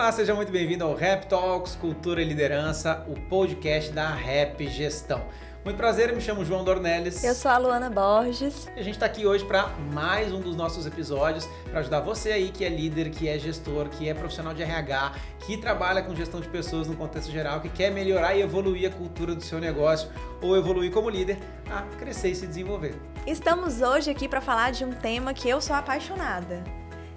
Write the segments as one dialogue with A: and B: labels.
A: Olá, seja muito bem-vindo ao Rap Talks, Cultura e Liderança, o podcast da Rap Gestão. Muito prazer, eu me chamo João Dornelles.
B: Eu sou a Luana Borges.
A: E a gente está aqui hoje para mais um dos nossos episódios, para ajudar você aí que é líder, que é gestor, que é profissional de RH, que trabalha com gestão de pessoas no contexto geral, que quer melhorar e evoluir a cultura do seu negócio ou evoluir como líder a crescer e se desenvolver.
B: Estamos hoje aqui para falar de um tema que eu sou apaixonada.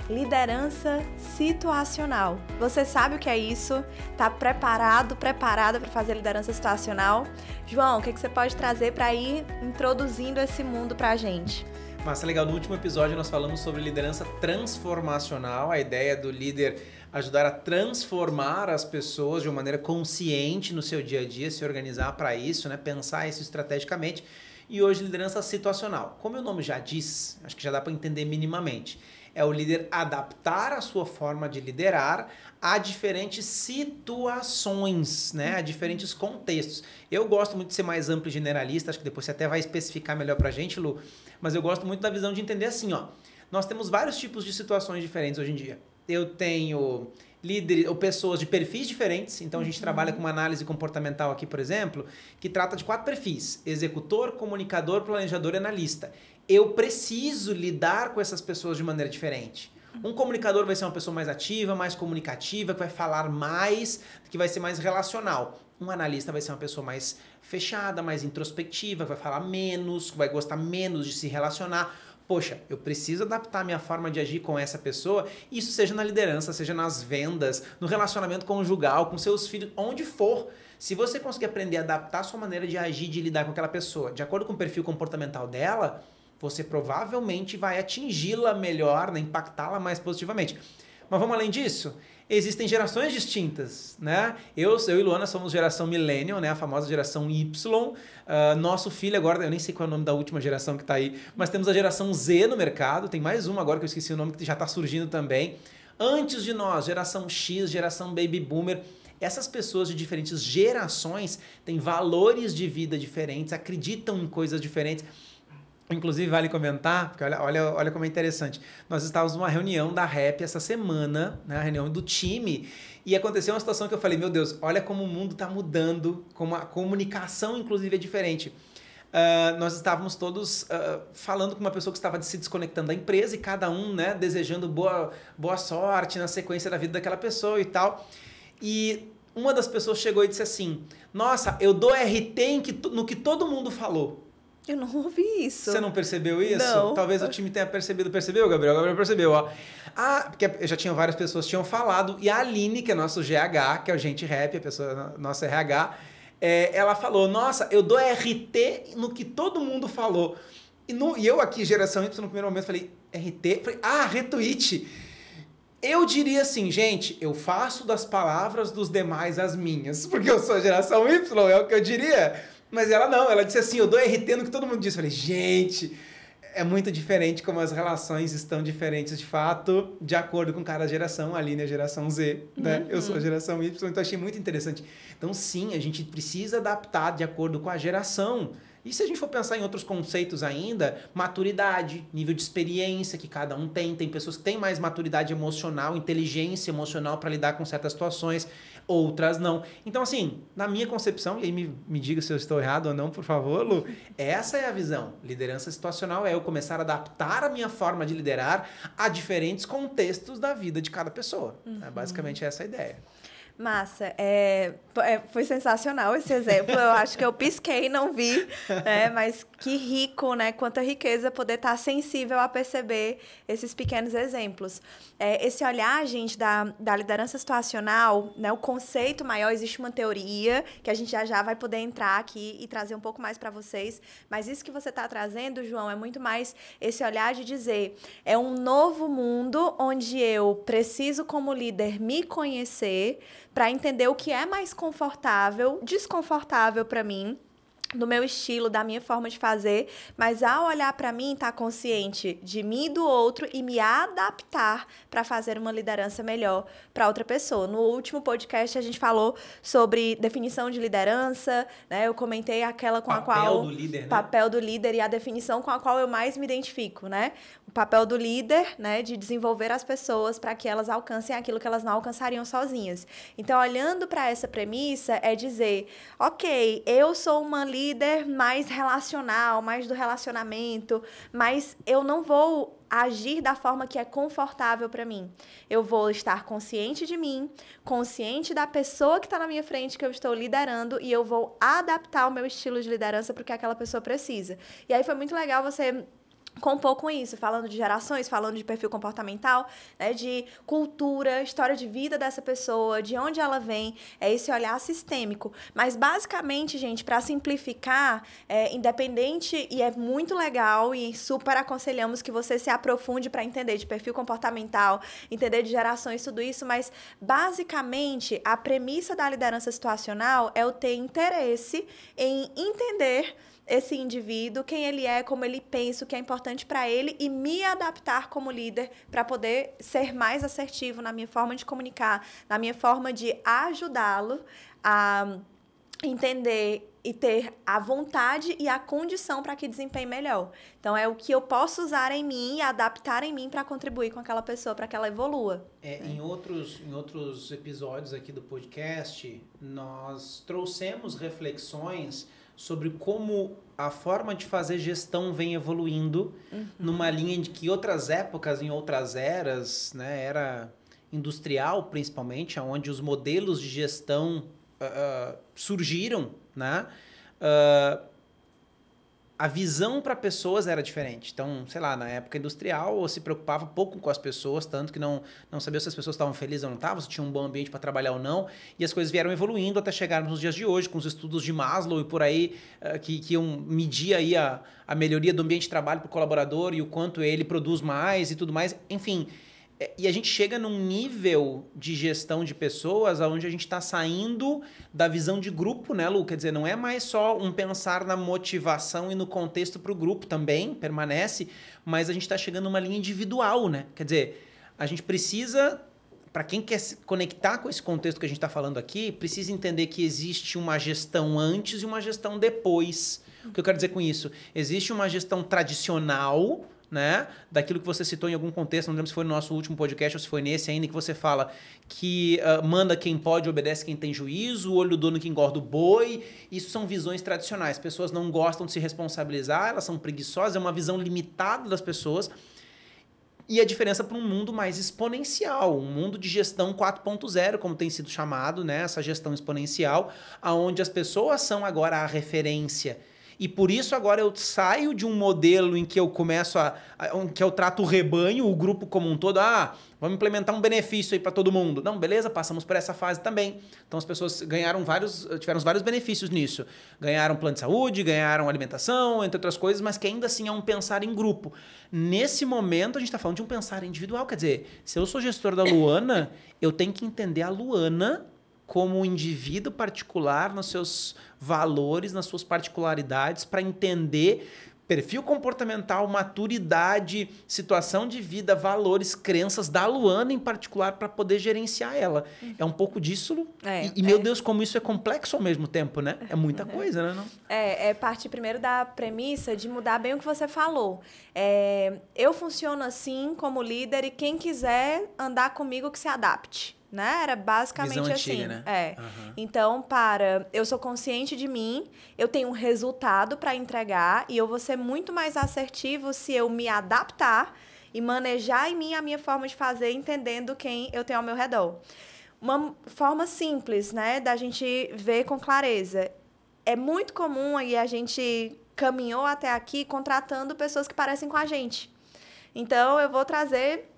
B: Liderança situacional. Você sabe o que é isso? Tá preparada para fazer liderança situacional? João, o que você pode trazer para ir introduzindo esse mundo para a gente?
A: Massa, legal. No último episódio nós falamos sobre liderança transformacional, a ideia do líder ajudar a transformar as pessoas de uma maneira consciente no seu dia a dia, se organizar para isso, né? Pensar isso estrategicamente. E hoje liderança situacional. Como o nome já diz, acho que já dá para entender minimamente. É o líder adaptar a sua forma de liderar a diferentes situações, né? A diferentes contextos. Eu gosto muito de ser mais amplo e generalista, acho que depois você até vai especificar melhor pra gente, Lu, mas eu gosto muito da visão de entender assim, ó. Nós temos vários tipos de situações diferentes hoje em dia. Eu tenho líderes ou pessoas de perfis diferentes, então a gente trabalha com uma análise comportamental aqui, por exemplo, que trata de 4 perfis: executor, comunicador, planejador e analista. Eu preciso lidar com essas pessoas de maneira diferente. Um comunicador vai ser uma pessoa mais ativa, mais comunicativa, que vai falar mais, que vai ser mais relacional. Um analista vai ser uma pessoa mais fechada, mais introspectiva, que vai falar menos, que vai gostar menos de se relacionar. Poxa, eu preciso adaptar a minha forma de agir com essa pessoa, isso seja na liderança, seja nas vendas, no relacionamento conjugal, com seus filhos, onde for. Se você conseguir aprender a adaptar a sua maneira de agir, de lidar com aquela pessoa, de acordo com o perfil comportamental dela, você provavelmente vai atingi-la melhor, né? Impactá-la mais positivamente. Mas vamos além disso? Existem gerações distintas, né? Eu e Luana somos geração Millennial, né? A famosa geração Y. Nosso filho agora, eu nem sei qual é o nome da última geração que está aí, mas temos a geração Z no mercado. Tem mais uma agora que eu esqueci o nome, que já está surgindo também. Antes de nós, geração X, geração Baby Boomer. Essas pessoas de diferentes gerações têm valores de vida diferentes, acreditam em coisas diferentes. Inclusive, vale comentar, porque olha como é interessante. Nós estávamos numa reunião da Rap essa semana, né, a reunião do time, e aconteceu uma situação que eu falei, meu Deus, olha como o mundo está mudando, como a comunicação, inclusive, é diferente. Nós estávamos todos falando com uma pessoa que estava se desconectando da empresa e cada um, né, desejando boa sorte na sequência da vida daquela pessoa e tal. E uma das pessoas chegou e disse assim, nossa, eu dou RT no que todo mundo falou.
B: Eu não ouvi isso.
A: Você não percebeu isso?
B: Não.
A: Talvez o time tenha percebido. Percebeu, Gabriel? O Gabriel percebeu, ó. Porque já tinham várias pessoas que tinham falado. E a Aline, que é nosso GH, que é o Gente Rap, a pessoa, nosso RH, ela falou, nossa, eu dou RT no que todo mundo falou. E eu aqui, geração Y, no primeiro momento, falei, RT? Falei, retweet. Eu diria assim, gente, eu faço das palavras dos demais as minhas, porque eu sou a geração Y, é o que eu diria. Mas ela não, ela disse assim, eu dou RT no que todo mundo disse. Eu falei, gente, é muito diferente como as relações estão diferentes de fato, de acordo com cada geração. A Aline é a geração Z, né? Eu sou a geração Y, então achei muito interessante. Então sim, a gente precisa adaptar de acordo com a geração. E se a gente for pensar em outros conceitos ainda, maturidade, nível de experiência que cada um tem. Tem pessoas que têm mais maturidade emocional, inteligência emocional para lidar com certas situações, outras não. Então, assim, na minha concepção, e aí me diga se eu estou errado ou não, por favor, Lu, essa é a visão. Liderança situacional é eu começar a adaptar a minha forma de liderar a diferentes contextos da vida de cada pessoa. Basicamente, essa é a ideia.
B: Massa, foi sensacional esse exemplo, eu acho que eu pisquei e não vi, né? Mas que rico, né? Quanta riqueza poder estar sensível a perceber esses pequenos exemplos. Esse olhar, gente, da liderança situacional, né? O conceito maior, existe uma teoria que a gente já vai poder entrar aqui e trazer um pouco mais para vocês, mas isso que você está trazendo, João, é muito mais esse olhar de dizer, é um novo mundo onde eu preciso, como líder, me conhecer, para entender o que é mais confortável, desconfortável para mim, do meu estilo, da minha forma de fazer, mas ao olhar para mim, estar consciente de mim e do outro e me adaptar para fazer uma liderança melhor para outra pessoa. No último podcast a gente falou sobre definição de liderança, né? Eu comentei aquela com a qual...
A: Papel do líder, né?
B: Papel do líder e a definição com a qual eu mais me identifico, né? papel do líder, né, de desenvolver as pessoas para que elas alcancem aquilo que elas não alcançariam sozinhas. Então, olhando para essa premissa, é dizer, ok, eu sou uma líder mais relacional, mais do relacionamento, mas eu não vou agir da forma que é confortável para mim. Eu vou estar consciente de mim, consciente da pessoa que está na minha frente, que eu estou liderando, e eu vou adaptar o meu estilo de liderança para o que aquela pessoa precisa. E aí foi muito legal você compor com isso, falando de gerações, falando de perfil comportamental, né, de cultura, história de vida dessa pessoa, de onde ela vem, é esse olhar sistêmico. Mas, basicamente, gente, para simplificar, independente, e é muito legal e super aconselhamos que você se aprofunde para entender de perfil comportamental, entender de gerações, tudo isso, mas, basicamente, a premissa da liderança situacional é eu ter interesse em entender esse indivíduo, quem ele é, como ele pensa, o que é importante para ele e me adaptar como líder para poder ser mais assertivo na minha forma de comunicar, na minha forma de ajudá-lo a entender e ter a vontade e a condição para que desempenhe melhor. Então, é o que eu posso usar em mim e adaptar em mim para contribuir com aquela pessoa, para que ela evolua.
A: Em outros episódios aqui do podcast, nós trouxemos reflexões sobre como a forma de fazer gestão vem evoluindo numa linha de que outras épocas, em outras eras, né, era industrial principalmente, onde os modelos de gestão surgiram, né? A visão para pessoas era diferente. Então, sei lá, na época industrial, se preocupava pouco com as pessoas, tanto que não sabia se as pessoas estavam felizes ou não estavam, se tinha um bom ambiente para trabalhar ou não. E as coisas vieram evoluindo até chegarmos nos dias de hoje, com os estudos de Maslow e por aí, que iam medir aí a melhoria do ambiente de trabalho para o colaborador e o quanto ele produz mais e tudo mais. Enfim, e a gente chega num nível de gestão de pessoas onde a gente está saindo da visão de grupo, né, Lu? Quer dizer, não é mais só um pensar na motivação e no contexto para o grupo, também permanece, mas a gente está chegando numa linha individual, né? Quer dizer, a gente precisa, para quem quer se conectar com esse contexto que a gente está falando aqui, precisa entender que existe uma gestão antes e uma gestão depois. O que eu quero dizer com isso? Existe uma gestão tradicional, né, daquilo que você citou em algum contexto, não lembro se foi no nosso último podcast ou se foi nesse ainda, que você fala que manda quem pode, obedece quem tem juízo, o olho do dono que engorda o boi. Isso são visões tradicionais. Pessoas não gostam de se responsabilizar, elas são preguiçosas, é uma visão limitada das pessoas. E a diferença para um mundo mais exponencial, um mundo de gestão 4.0, como tem sido chamado, né, essa gestão exponencial, onde as pessoas são agora a referência. E por isso agora eu saio de um modelo em que eu começo em que eu trato o rebanho, o grupo como um todo. Vamos implementar um benefício aí para todo mundo. Não, beleza, passamos por essa fase também. Então as pessoas tiveram vários benefícios nisso. Ganharam plano de saúde, ganharam alimentação, entre outras coisas, mas que ainda assim é um pensar em grupo. Nesse momento a gente está falando de um pensar individual. Quer dizer, se eu sou gestor da Luana, eu tenho que entender a Luana como um indivíduo particular, nos seus valores, nas suas particularidades, para entender perfil comportamental, maturidade, situação de vida, valores, crenças da Luana em particular, para poder gerenciar ela. É um pouco disso, Lu. Meu Deus, como isso é complexo ao mesmo tempo, né? É muita coisa, né? Não?
B: É parte primeiro da premissa de mudar bem o que você falou. Eu funciono assim como líder e quem quiser andar comigo que se adapte. Né? Era basicamente
A: visão
B: assim.
A: Antiga, né?
B: Então, eu sou consciente de mim, eu tenho um resultado para entregar e eu vou ser muito mais assertivo se eu me adaptar e manejar em mim a minha forma de fazer, entendendo quem eu tenho ao meu redor. Uma forma simples, né, da gente ver com clareza. É muito comum e a gente caminhou até aqui contratando pessoas que parecem com a gente. Então, eu vou trazer...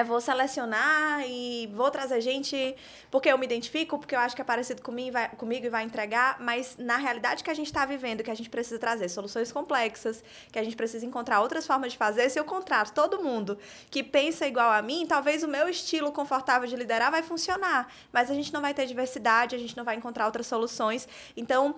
B: vou selecionar e vou trazer gente porque eu me identifico, porque eu acho que é parecido comigo e vai entregar, mas na realidade que a gente está vivendo, que a gente precisa trazer soluções complexas, que a gente precisa encontrar outras formas de fazer. Se eu contrato todo mundo que pensa igual a mim, talvez o meu estilo confortável de liderar vai funcionar, mas a gente não vai ter diversidade, a gente não vai encontrar outras soluções. Então,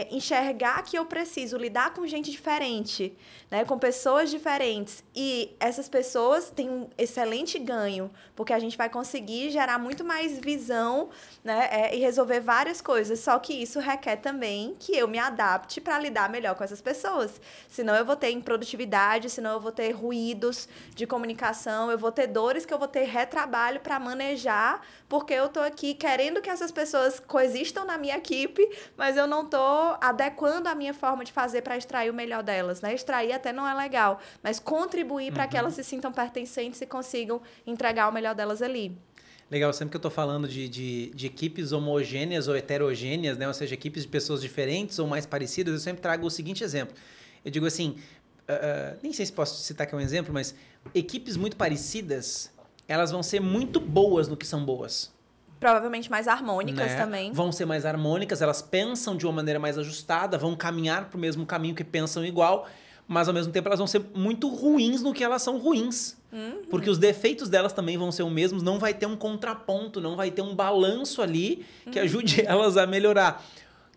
B: enxergar que eu preciso lidar com gente diferente, né, com pessoas diferentes, e essas pessoas têm um excelente excelente ganho, porque a gente vai conseguir gerar muito mais visão, né, e resolver várias coisas. Só que isso requer também que eu me adapte para lidar melhor com essas pessoas. Senão eu vou ter improdutividade, senão eu vou ter ruídos de comunicação, eu vou ter dores que eu vou ter retrabalho para manejar, porque eu tô aqui querendo que essas pessoas coexistam na minha equipe, mas eu não tô adequando a minha forma de fazer para extrair o melhor delas, né? Extrair até não é legal, mas contribuir para que elas se sintam pertencentes e consigam entregar o melhor delas ali.
A: Legal, sempre que eu estou falando de equipes homogêneas ou heterogêneas, né? Ou seja, equipes de pessoas diferentes ou mais parecidas, eu sempre trago o seguinte exemplo. Eu digo assim, nem sei se posso citar aqui um exemplo, mas equipes muito parecidas, elas vão ser muito boas no que são boas.
B: Provavelmente mais harmônicas, né? Também.
A: Vão ser mais harmônicas, elas pensam de uma maneira mais ajustada, vão caminhar para o mesmo caminho que pensam igual, mas ao mesmo tempo elas vão ser muito ruins no que elas são ruins. Porque os defeitos delas também vão ser os mesmos, não vai ter um contraponto, não vai ter um balanço ali que ajude elas a melhorar.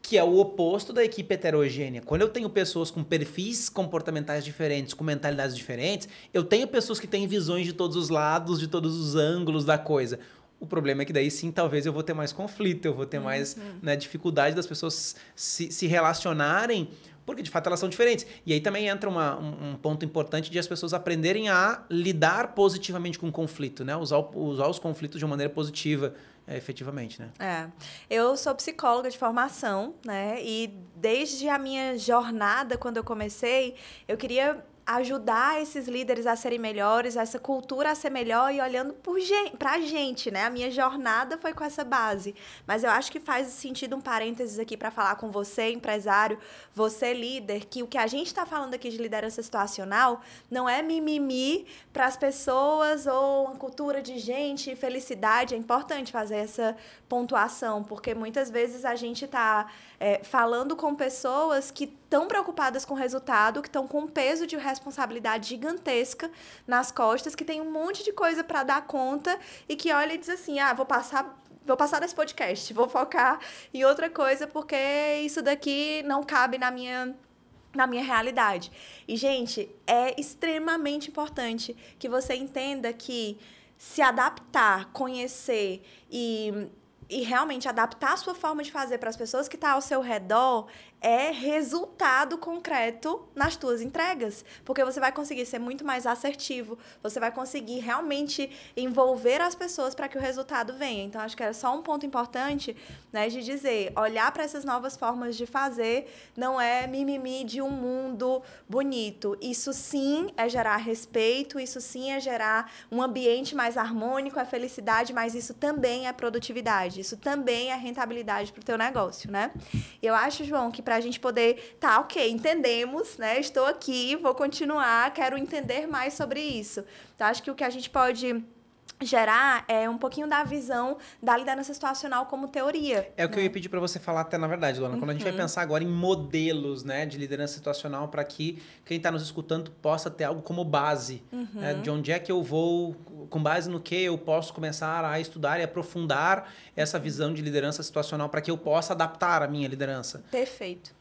A: Que é o oposto da equipe heterogênea. Quando eu tenho pessoas com perfis comportamentais diferentes, com mentalidades diferentes, eu tenho pessoas que têm visões de todos os lados, de todos os ângulos da coisa. O problema é que daí sim, talvez eu vou ter mais conflito, eu vou ter mais, né, dificuldade das pessoas se relacionarem, porque de fato elas são diferentes. E aí também entra um ponto importante de as pessoas aprenderem a lidar positivamente com o conflito, né? Usar os conflitos de uma maneira positiva, efetivamente, né?
B: Eu sou psicóloga de formação, né? E desde a minha jornada, quando eu comecei, eu queria ajudar esses líderes a serem melhores, essa cultura a ser melhor e olhando pra gente, né? A minha jornada foi com essa base. Mas eu acho que faz sentido um parênteses aqui para falar com você, empresário, você líder, que o que a gente está falando aqui de liderança situacional não é mimimi para as pessoas ou uma cultura de gente e felicidade. É importante fazer essa pontuação, porque muitas vezes a gente está falando com pessoas que estão preocupadas com o resultado, que estão com um peso de responsabilidade gigantesca nas costas, que tem um monte de coisa para dar conta e que olha e diz assim, vou passar desse podcast, vou focar em outra coisa porque isso daqui não cabe na minha realidade. E, gente, é extremamente importante que você entenda que se adaptar, conhecer e realmente adaptar a sua forma de fazer para as pessoas que estão ao seu redor é resultado concreto nas tuas entregas. Porque você vai conseguir ser muito mais assertivo, você vai conseguir realmente envolver as pessoas para que o resultado venha. Então, acho que era só um ponto importante, né, de dizer, olhar para essas novas formas de fazer não é mimimi de um mundo bonito. Isso sim é gerar respeito, isso sim é gerar um ambiente mais harmônico, é felicidade, mas isso também é produtividade, isso também é rentabilidade para o teu negócio, né? E eu acho, João, que para a gente poder, ok, entendemos, né? Estou aqui, vou continuar, quero entender mais sobre isso. Então, acho que o que a gente pode gerar é um pouquinho da visão da liderança situacional como teoria.
A: É o que eu ia pedir para você falar até, na verdade, Luana. Quando a gente vai pensar agora em modelos, né, de liderança situacional para que quem está nos escutando possa ter algo como base. Né, de onde é que eu vou, com base no que eu posso começar a estudar e aprofundar essa visão de liderança situacional para que eu possa adaptar a minha liderança.
B: Perfeito.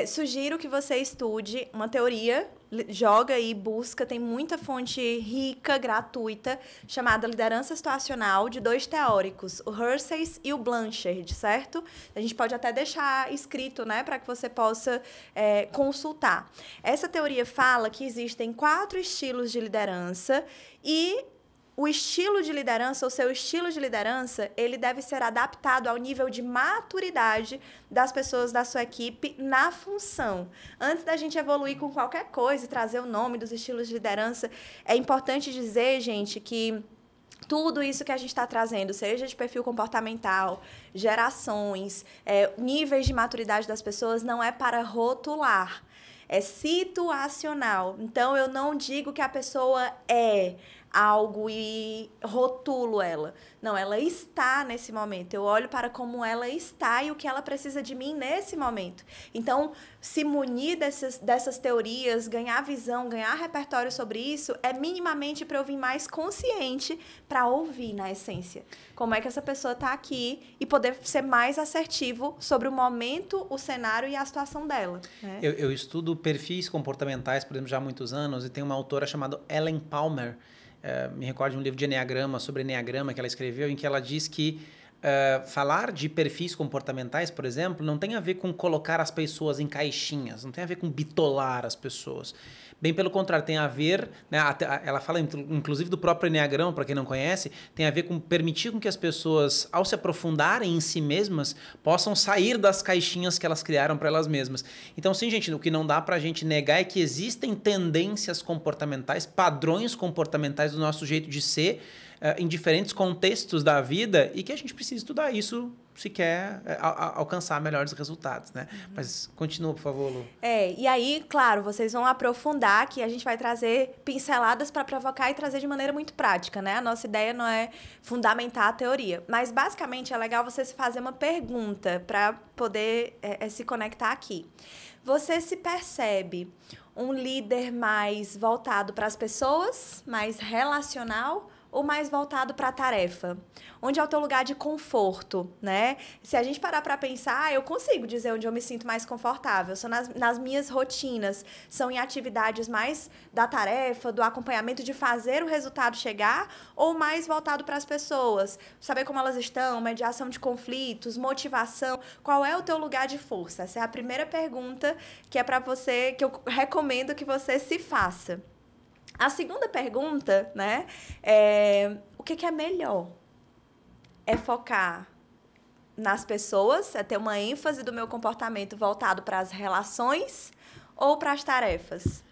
B: Sugiro que você estude uma teoria, joga e busca, tem muita fonte rica, gratuita, chamada Liderança Situacional, de 2 teóricos, o Hersey e o Blanchard, certo? A gente pode até deixar escrito, né, para que você possa consultar. Essa teoria fala que existem 4 estilos de liderança e o estilo de liderança, o seu estilo de liderança, ele deve ser adaptado ao nível de maturidade das pessoas da sua equipe na função. Antes da gente evoluir com qualquer coisa e trazer o nome dos estilos de liderança, é importante dizer, gente, que tudo isso que a gente está trazendo, seja de perfil comportamental, gerações, níveis de maturidade das pessoas, não é para rotular. É situacional. Então, eu não digo que a pessoa é algo e rotulo ela. Não, ela está nesse momento. Eu olho para como ela está e o que ela precisa de mim nesse momento. Então, se munir dessas teorias, ganhar visão, ganhar repertório sobre isso, é minimamente para eu vir mais consciente para ouvir, na essência, como é que essa pessoa está aqui e poder ser mais assertivo sobre o momento, o cenário e a situação dela. Né?
A: Eu estudo perfis comportamentais, por exemplo, já há muitos anos, e tem uma autora chamada Ellen Palmer. me recordo de um livro de Eneagrama, sobre Eneagrama, que ela escreveu, em que ela diz que falar de perfis comportamentais, por exemplo, não tem a ver com colocar as pessoas em caixinhas, não tem a ver com bitolar as pessoas. Bem pelo contrário, tem a ver, né, ela fala inclusive do próprio Eneagrama, para quem não conhece, tem a ver com permitir com que as pessoas, ao se aprofundarem em si mesmas, possam sair das caixinhas que elas criaram para elas mesmas. Então, sim, gente, o que não dá para a gente negar é que existem tendências comportamentais, padrões comportamentais do nosso jeito de ser, em diferentes contextos da vida, e que a gente precisa estudar isso se quer alcançar melhores resultados, né? Mas continua, por favor, Lu.
B: E aí, claro, vocês vão aprofundar, que a gente vai trazer pinceladas para provocar e trazer de maneira muito prática, né? A nossa ideia não é fundamentar a teoria, mas basicamente é legal você se fazer uma pergunta para poder se conectar aqui. Você se percebe um líder mais voltado para as pessoas, mais relacional, ou mais voltado para a tarefa? Onde é o teu lugar de conforto, né? Se a gente parar para pensar, eu consigo dizer onde eu me sinto mais confortável. São nas minhas rotinas, são em atividades mais da tarefa, do acompanhamento, de fazer o resultado chegar, ou mais voltado para as pessoas? Saber como elas estão, mediação de conflitos, motivação. Qual é o teu lugar de força? Essa é a primeira pergunta que é para você, que eu recomendo que você se faça. A segunda pergunta, né, o que é melhor? É focar nas pessoas, é ter uma ênfase do meu comportamento voltado para as relações ou para as tarefas?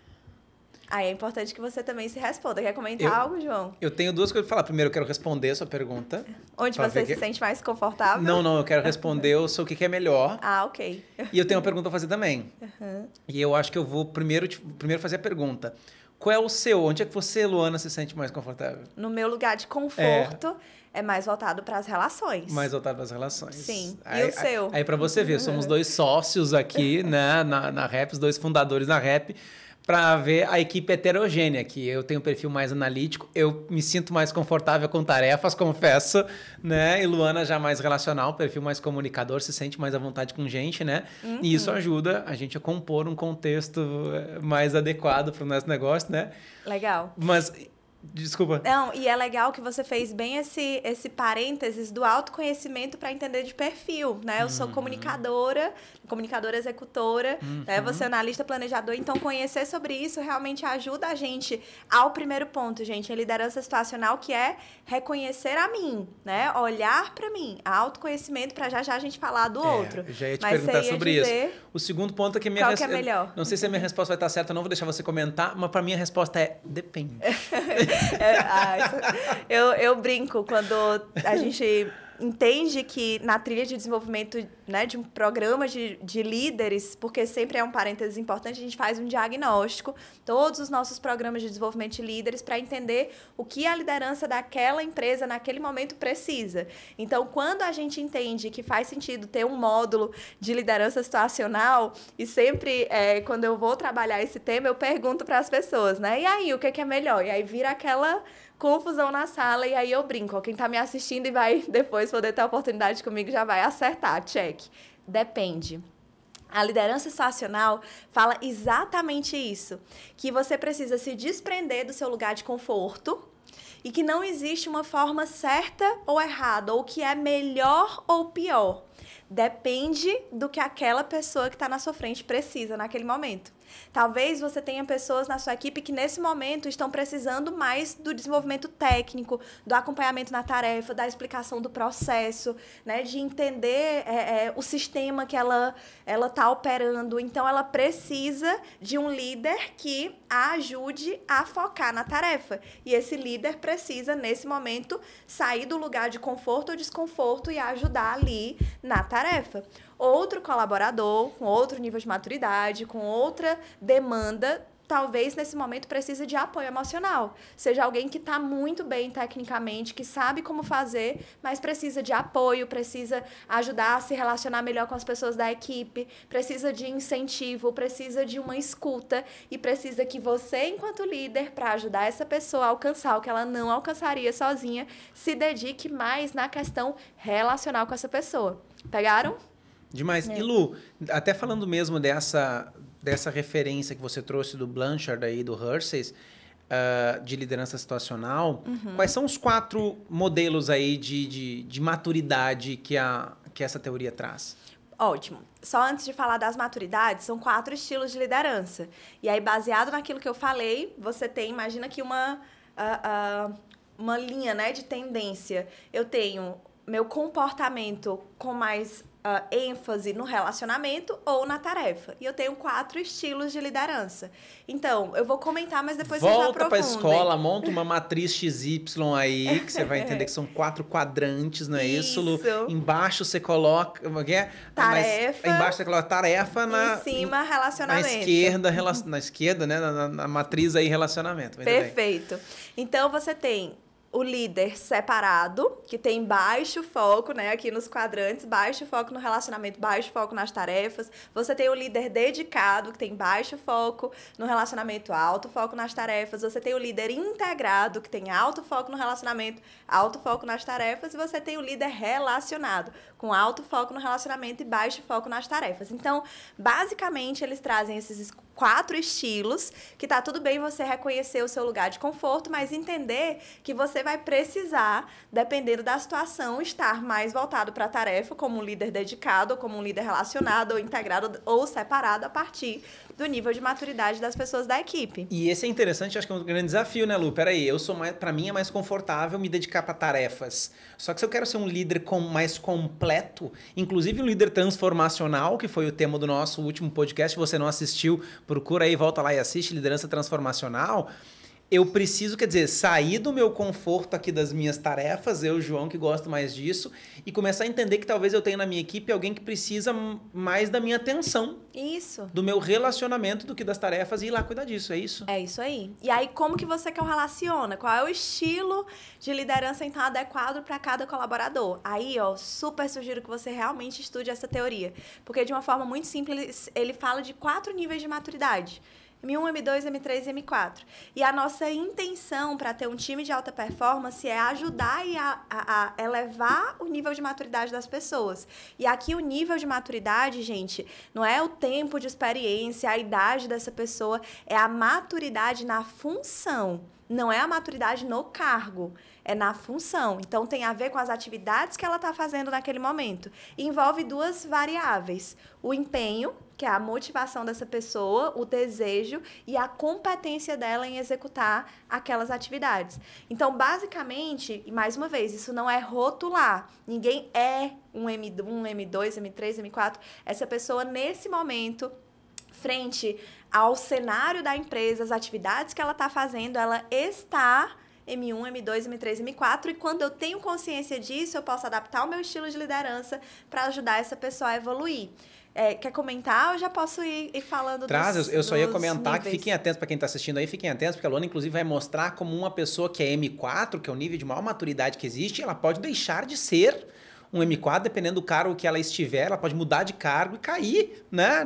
B: Aí é importante que você também se responda. Quer comentar algo, João?
A: Eu tenho duas coisas para falar. Primeiro, eu quero responder a sua pergunta.
B: Onde você se sente mais confortável?
A: Não, eu quero responder o que é melhor.
B: Ok.
A: E eu tenho uma pergunta para fazer também. E eu acho que eu vou primeiro fazer a pergunta. Qual é o seu? Onde é que você, Luana, se sente mais confortável?
B: No meu lugar de conforto, é mais voltado para as relações.
A: Mais voltado para as relações.
B: Sim.
A: Aí,
B: e o seu?
A: Aí para você ver, somos dois sócios aqui, né, na Rap, os dois fundadores da Rap, para ver a equipe heterogênea, que eu tenho um perfil mais analítico, eu me sinto mais confortável com tarefas, confesso, né? E Luana já mais relacional, perfil mais comunicador, se sente mais à vontade com gente, né? E isso ajuda a gente a compor um contexto mais adequado para o nosso negócio, né?
B: Legal.
A: Mas... Desculpa.
B: Não, e é legal que você fez bem esse parênteses do autoconhecimento para entender de perfil, né? Eu sou comunicadora executora, né? Você é analista, planejador, então conhecer sobre isso realmente ajuda a gente ao primeiro ponto, gente, a liderança situacional, que é reconhecer a mim, né? Olhar para mim, autoconhecimento, para já a gente falar do outro.
A: Já ia te perguntar sobre isso. O segundo ponto é que
B: qual que é melhor?
A: Não sei se a minha resposta vai estar certa, eu não vou deixar você comentar, mas para mim a resposta é depende.
B: Eu brinco quando a gente entende que na trilha de desenvolvimento, né, de um programa de líderes, porque sempre é um parênteses importante, a gente faz um diagnóstico, todos os nossos programas de desenvolvimento de líderes, para entender o que a liderança daquela empresa naquele momento precisa. Então, quando a gente entende que faz sentido ter um módulo de liderança situacional, e sempre quando eu vou trabalhar esse tema, eu pergunto para as pessoas, né? E aí, o que é melhor? E aí vira aquela confusão na sala, e aí eu brinco. Quem está me assistindo e vai depois poder ter a oportunidade comigo já vai acertar. Check. Depende. A liderança situacional fala exatamente isso, que você precisa se desprender do seu lugar de conforto e que não existe uma forma certa ou errada, ou que é melhor ou pior. Depende do que aquela pessoa que está na sua frente precisa naquele momento. Talvez você tenha pessoas na sua equipe que nesse momento estão precisando mais do desenvolvimento técnico, do acompanhamento na tarefa, da explicação do processo, né, de entender o sistema que ela está operando. Então, ela precisa de um líder que a ajude a focar na tarefa. E esse líder precisa, nesse momento, sair do lugar de conforto ou desconforto e ajudar ali na tarefa. Outro colaborador, com outro nível de maturidade, com outra demanda, talvez nesse momento precise de apoio emocional. Seja alguém que está muito bem tecnicamente, que sabe como fazer, mas precisa de apoio, precisa ajudar a se relacionar melhor com as pessoas da equipe, precisa de incentivo, precisa de uma escuta e precisa que você, enquanto líder, para ajudar essa pessoa a alcançar o que ela não alcançaria sozinha, se dedique mais na questão relacional com essa pessoa. Pegaram?
A: Demais. E Lu, até falando mesmo dessa referência que você trouxe do Blanchard aí, do Hersey's, de liderança situacional, quais são os 4 modelos aí de maturidade que essa teoria traz?
B: Ótimo. Só antes de falar das maturidades, são 4 estilos de liderança. E aí, baseado naquilo que eu falei, você tem, imagina que uma linha, né, de tendência. Eu tenho meu comportamento com mais ênfase no relacionamento ou na tarefa. E eu tenho 4 estilos de liderança. Então, eu vou comentar, mas depois vocês aprofundem.
A: Volta para a escola, monta uma matriz XY aí, que você vai entender que são 4 quadrantes, não é isso, Lu? Embaixo você coloca...
B: Tarefa.
A: Embaixo você coloca tarefa
B: em cima, relacionamento.
A: Na esquerda, né? Na matriz aí, relacionamento.
B: Perfeito. Então, você tem o líder separado, que tem baixo foco, né, aqui nos quadrantes, baixo foco no relacionamento, baixo foco nas tarefas. Você tem o líder dedicado, que tem baixo foco no relacionamento, alto foco nas tarefas. Você tem o líder integrado, que tem alto foco no relacionamento, alto foco nas tarefas. E você tem o líder relacionado, com alto foco no relacionamento e baixo foco nas tarefas. Então, basicamente, eles trazem esses 4 estilos, que tá tudo bem você reconhecer o seu lugar de conforto, mas entender que você vai precisar, dependendo da situação, estar mais voltado para a tarefa, como um líder dedicado, ou como um líder relacionado, ou integrado, ou separado, a partir do nível de maturidade das pessoas da equipe.
A: E esse é interessante, acho que é um grande desafio, né, Lu? Peraí, para mim é mais confortável me dedicar para tarefas. Só que se eu quero ser um líder mais completo, inclusive um líder transformacional, que foi o tema do nosso último podcast, se você não assistiu, procura aí, volta lá e assiste, liderança transformacional. Eu preciso, quer dizer, sair do meu conforto aqui das minhas tarefas, eu, João, que gosto mais disso, e começar a entender que talvez eu tenha na minha equipe alguém que precisa mais da minha atenção.
B: Isso.
A: Do meu relacionamento do que das tarefas e ir lá cuidar disso, é isso?
B: É isso aí. E aí, como que você que o relaciona? Qual é o estilo de liderança, então, adequado para cada colaborador? Aí, ó, super sugiro que você realmente estude essa teoria. Porque, de uma forma muito simples, ele fala de 4 níveis de maturidade. M1, M2, M3 e M4. E a nossa intenção para ter um time de alta performance é ajudar e a elevar o nível de maturidade das pessoas. E aqui o nível de maturidade, gente, não é o tempo de experiência, a idade dessa pessoa, é a maturidade na função. Não é a maturidade no cargo, é na função. Então, tem a ver com as atividades que ela está fazendo naquele momento. E envolve 2 variáveis. O empenho, que é a motivação dessa pessoa, o desejo e a competência dela em executar aquelas atividades. Então, basicamente, e mais uma vez, isso não é rotular. Ninguém é um M1, M2, M3, M4. Essa pessoa, nesse momento, frente ao cenário da empresa, as atividades que ela está fazendo, ela está M1, M2, M3, M4, e quando eu tenho consciência disso, eu posso adaptar o meu estilo de liderança para ajudar essa pessoa a evoluir. Quer comentar ou já posso ir falando
A: eu só ia comentar
B: níveis?
A: Que fiquem atentos, para quem está assistindo aí, fiquem atentos, porque a Luana, inclusive, vai mostrar como uma pessoa que é M4, que é o nível de maior maturidade que existe, ela pode deixar de ser um M4, dependendo do cargo que ela estiver, ela pode mudar de cargo e cair, né,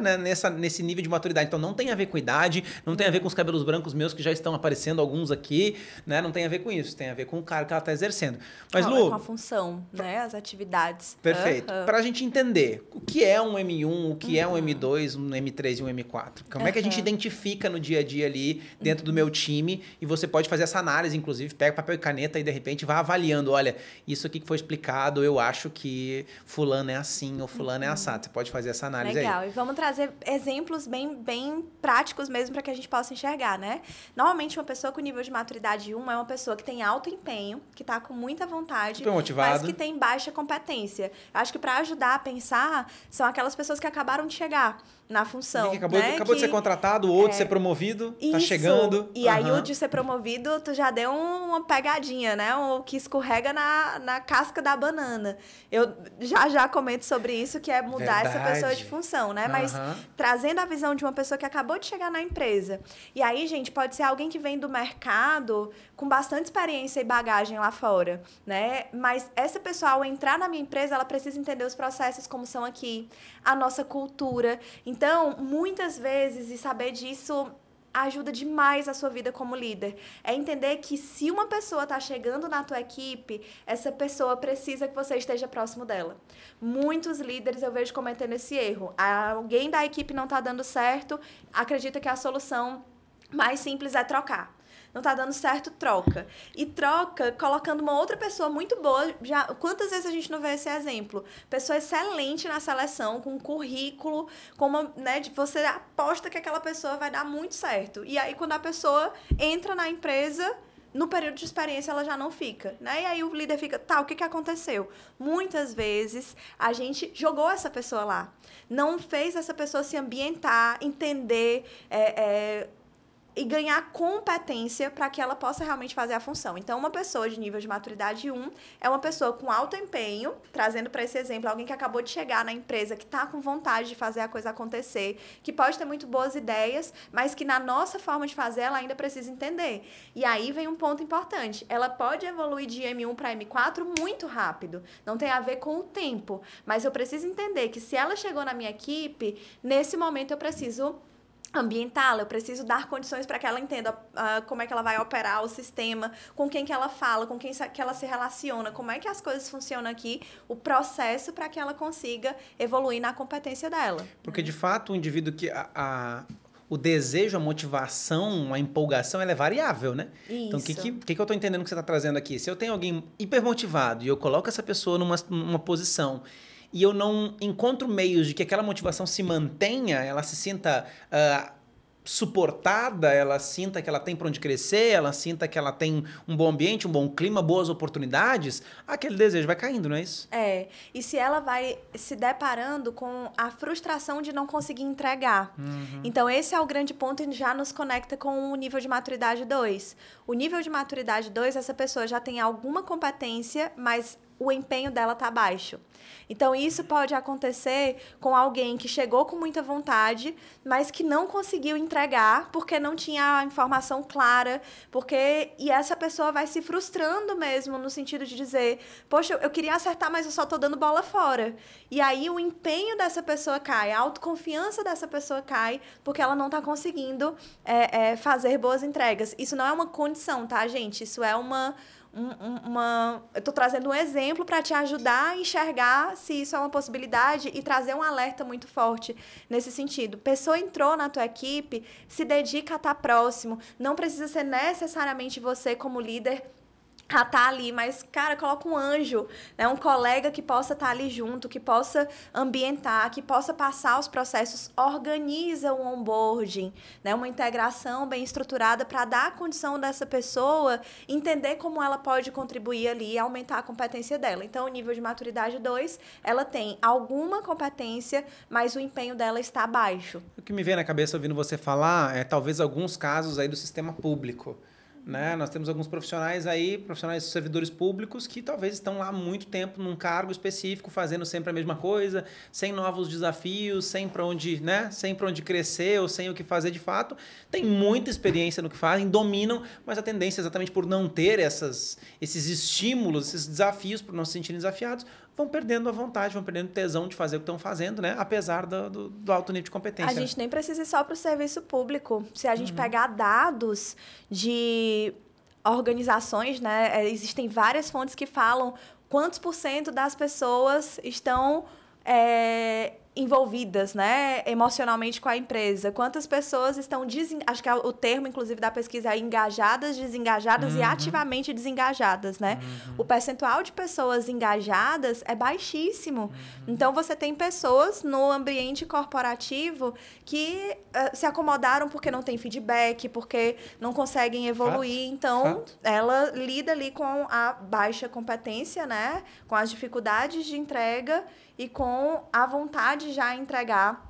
A: nesse nível de maturidade. Então, não tem a ver com idade, não tem a ver com os cabelos brancos meus que já estão aparecendo, alguns aqui, né, não tem a ver com isso, tem a ver com o cargo que ela está exercendo. Mas, Lu...
B: com a função, né, as atividades.
A: Perfeito. Para a gente entender o que é um M1, o que é um M2, um M3 e um M4. Como é que a gente identifica no dia a dia ali, dentro do meu time, e você pode fazer essa análise, inclusive, pega papel e caneta e, de repente, vai avaliando, olha, isso aqui que foi explicado, eu acho que fulano é assim ou fulano é assado. Você pode fazer essa análise aí.
B: Legal. E vamos trazer exemplos bem práticos mesmo para que a gente possa enxergar, né? Normalmente, uma pessoa com nível de maturidade 1 é uma pessoa que tem alto empenho, que está com muita vontade, mas que tem baixa competência. Eu acho que para ajudar a pensar, são aquelas pessoas que acabaram de chegar na função.
A: Acabou de ser contratado ou de ser promovido, tá chegando.
B: E aí, o de ser promovido, tu já deu uma pegadinha, né? O que escorrega na casca da banana. Eu já comento sobre isso, que é mudar essa pessoa de função, né? Mas trazendo a visão de uma pessoa que acabou de chegar na empresa. E aí, gente, pode ser alguém que vem do mercado com bastante experiência e bagagem lá fora, né? Mas essa pessoa, ao entrar na minha empresa, ela precisa entender os processos como são aqui, a nossa cultura. Então, muitas vezes, e saber disso ajuda demais a sua vida como líder. É entender que se uma pessoa está chegando na tua equipe, essa pessoa precisa que você esteja próximo dela. Muitos líderes eu vejo cometendo esse erro. Alguém da equipe não está dando certo, acredita que a solução mais simples é trocar. Não tá dando certo, troca. E troca colocando uma outra pessoa muito boa. Já, quantas vezes a gente não vê esse exemplo? Pessoa excelente na seleção, com um currículo, com uma, né, você aposta que aquela pessoa vai dar muito certo. E aí, quando a pessoa entra na empresa, no período de experiência ela já não fica, né? E aí o líder fica, tá, o que aconteceu? Muitas vezes a gente jogou essa pessoa lá. Não fez essa pessoa se ambientar, entender, e ganhar competência para que ela possa realmente fazer a função. Então, uma pessoa de nível de maturidade 1 é uma pessoa com alto empenho, trazendo para esse exemplo alguém que acabou de chegar na empresa, que está com vontade de fazer a coisa acontecer, que pode ter muito boas ideias, mas que na nossa forma de fazer ela ainda precisa entender. E aí vem um ponto importante. Ela pode evoluir de M1 para M4 muito rápido. Não tem a ver com o tempo, mas eu preciso entender que se ela chegou na minha equipe, nesse momento eu preciso ambientá-la, eu preciso dar condições para que ela entenda como é que ela vai operar o sistema, com quem que ela fala, com quem que ela se relaciona, como é que as coisas funcionam aqui, o processo para que ela consiga evoluir na competência dela.
A: Porque, de fato, o indivíduo que... o desejo, a motivação, a empolgação, ela é variável, né?
B: Isso.
A: Então, o que eu estou entendendo que você está trazendo aqui? Se eu tenho alguém hipermotivado e eu coloco essa pessoa numa posição e eu não encontro meios de que aquela motivação se mantenha, ela se sinta suportada, ela sinta que ela tem para onde crescer, ela sinta que ela tem um bom ambiente, um bom clima, boas oportunidades, aquele desejo vai caindo, não é isso?
B: E se ela vai se deparando com a frustração de não conseguir entregar. Então, esse é o grande ponto e já nos conecta com o nível de maturidade 2. O nível de maturidade 2, essa pessoa já tem alguma competência, mas o empenho dela está baixo. Então, isso pode acontecer com alguém que chegou com muita vontade, mas que não conseguiu entregar porque não tinha a informação clara, e essa pessoa vai se frustrando mesmo, no sentido de dizer, poxa, eu queria acertar, mas eu só estou dando bola fora. E aí o empenho dessa pessoa cai, a autoconfiança dessa pessoa cai, porque ela não está conseguindo fazer boas entregas. Isso não é uma condição, tá, gente? Isso é eu estou trazendo um exemplo para te ajudar a enxergar se isso é uma possibilidade e trazer um alerta muito forte nesse sentido. Pessoa entrou na tua equipe, se dedica a estar próximo. Não precisa ser necessariamente você como líder a estar ali, mas, cara, coloca um anjo, né? Um colega que possa estar ali junto, que possa ambientar, que possa passar os processos, organiza um onboarding, né? Uma integração bem estruturada para dar a condição dessa pessoa entender como ela pode contribuir ali e aumentar a competência dela. Então, o nível de maturidade 2, ela tem alguma competência, mas o empenho dela está baixo.
A: O que me vem na cabeça ouvindo você falar é talvez alguns casos aí do sistema público. Né? Nós temos alguns profissionais servidores públicos que talvez estão lá há muito tempo num cargo específico, fazendo sempre a mesma coisa, sem novos desafios, sem para onde, né? Sem para onde crescer ou sem o que fazer de fato. Tem muita experiência no que fazem, dominam, mas a tendência é exatamente por não ter esses estímulos, esses desafios, por não se sentirem desafiados, vão perdendo a vontade, vão perdendo tesão de fazer o que estão fazendo, né? Apesar do alto nível de competência.
B: A gente nem precisa ir só para o serviço público. Se a gente pegar dados de organizações, né? Existem várias fontes que falam quantos % das pessoas estão envolvidas, né, emocionalmente com a empresa. Quantas pessoas estão, acho que é o termo, inclusive, da pesquisa é engajadas, desengajadas e ativamente desengajadas, né? O percentual de pessoas engajadas é baixíssimo. Então, você tem pessoas no ambiente corporativo que se acomodaram porque não tem feedback, porque não conseguem evoluir. Então, ela lida ali com a baixa competência, né? Com as dificuldades de entrega e com a vontade já de entregar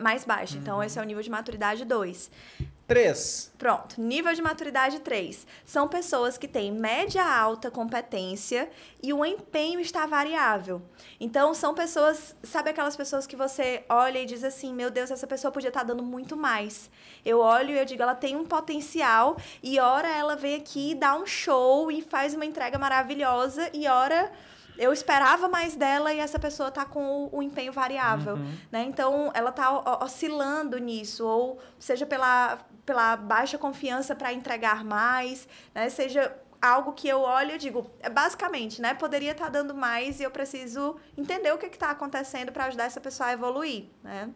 B: mais baixa. Então, esse é o nível de maturidade 2.
A: 3.
B: Pronto. Nível de maturidade 3. São pessoas que têm média alta competência e o empenho está variável. Então, são pessoas... Sabe aquelas pessoas que você olha e diz assim, meu Deus, essa pessoa podia estar dando muito mais. Eu olho e eu digo, ela tem um potencial e ora ela vem aqui, dá um show e faz uma entrega maravilhosa e ora... Eu esperava mais dela e essa pessoa está com o empenho variável, né? Então, ela está oscilando nisso, ou seja pela baixa confiança para entregar mais, né? Seja algo que eu olho e digo, basicamente, né? Poderia estar dando mais e eu preciso entender o que está acontecendo para ajudar essa pessoa a evoluir, né?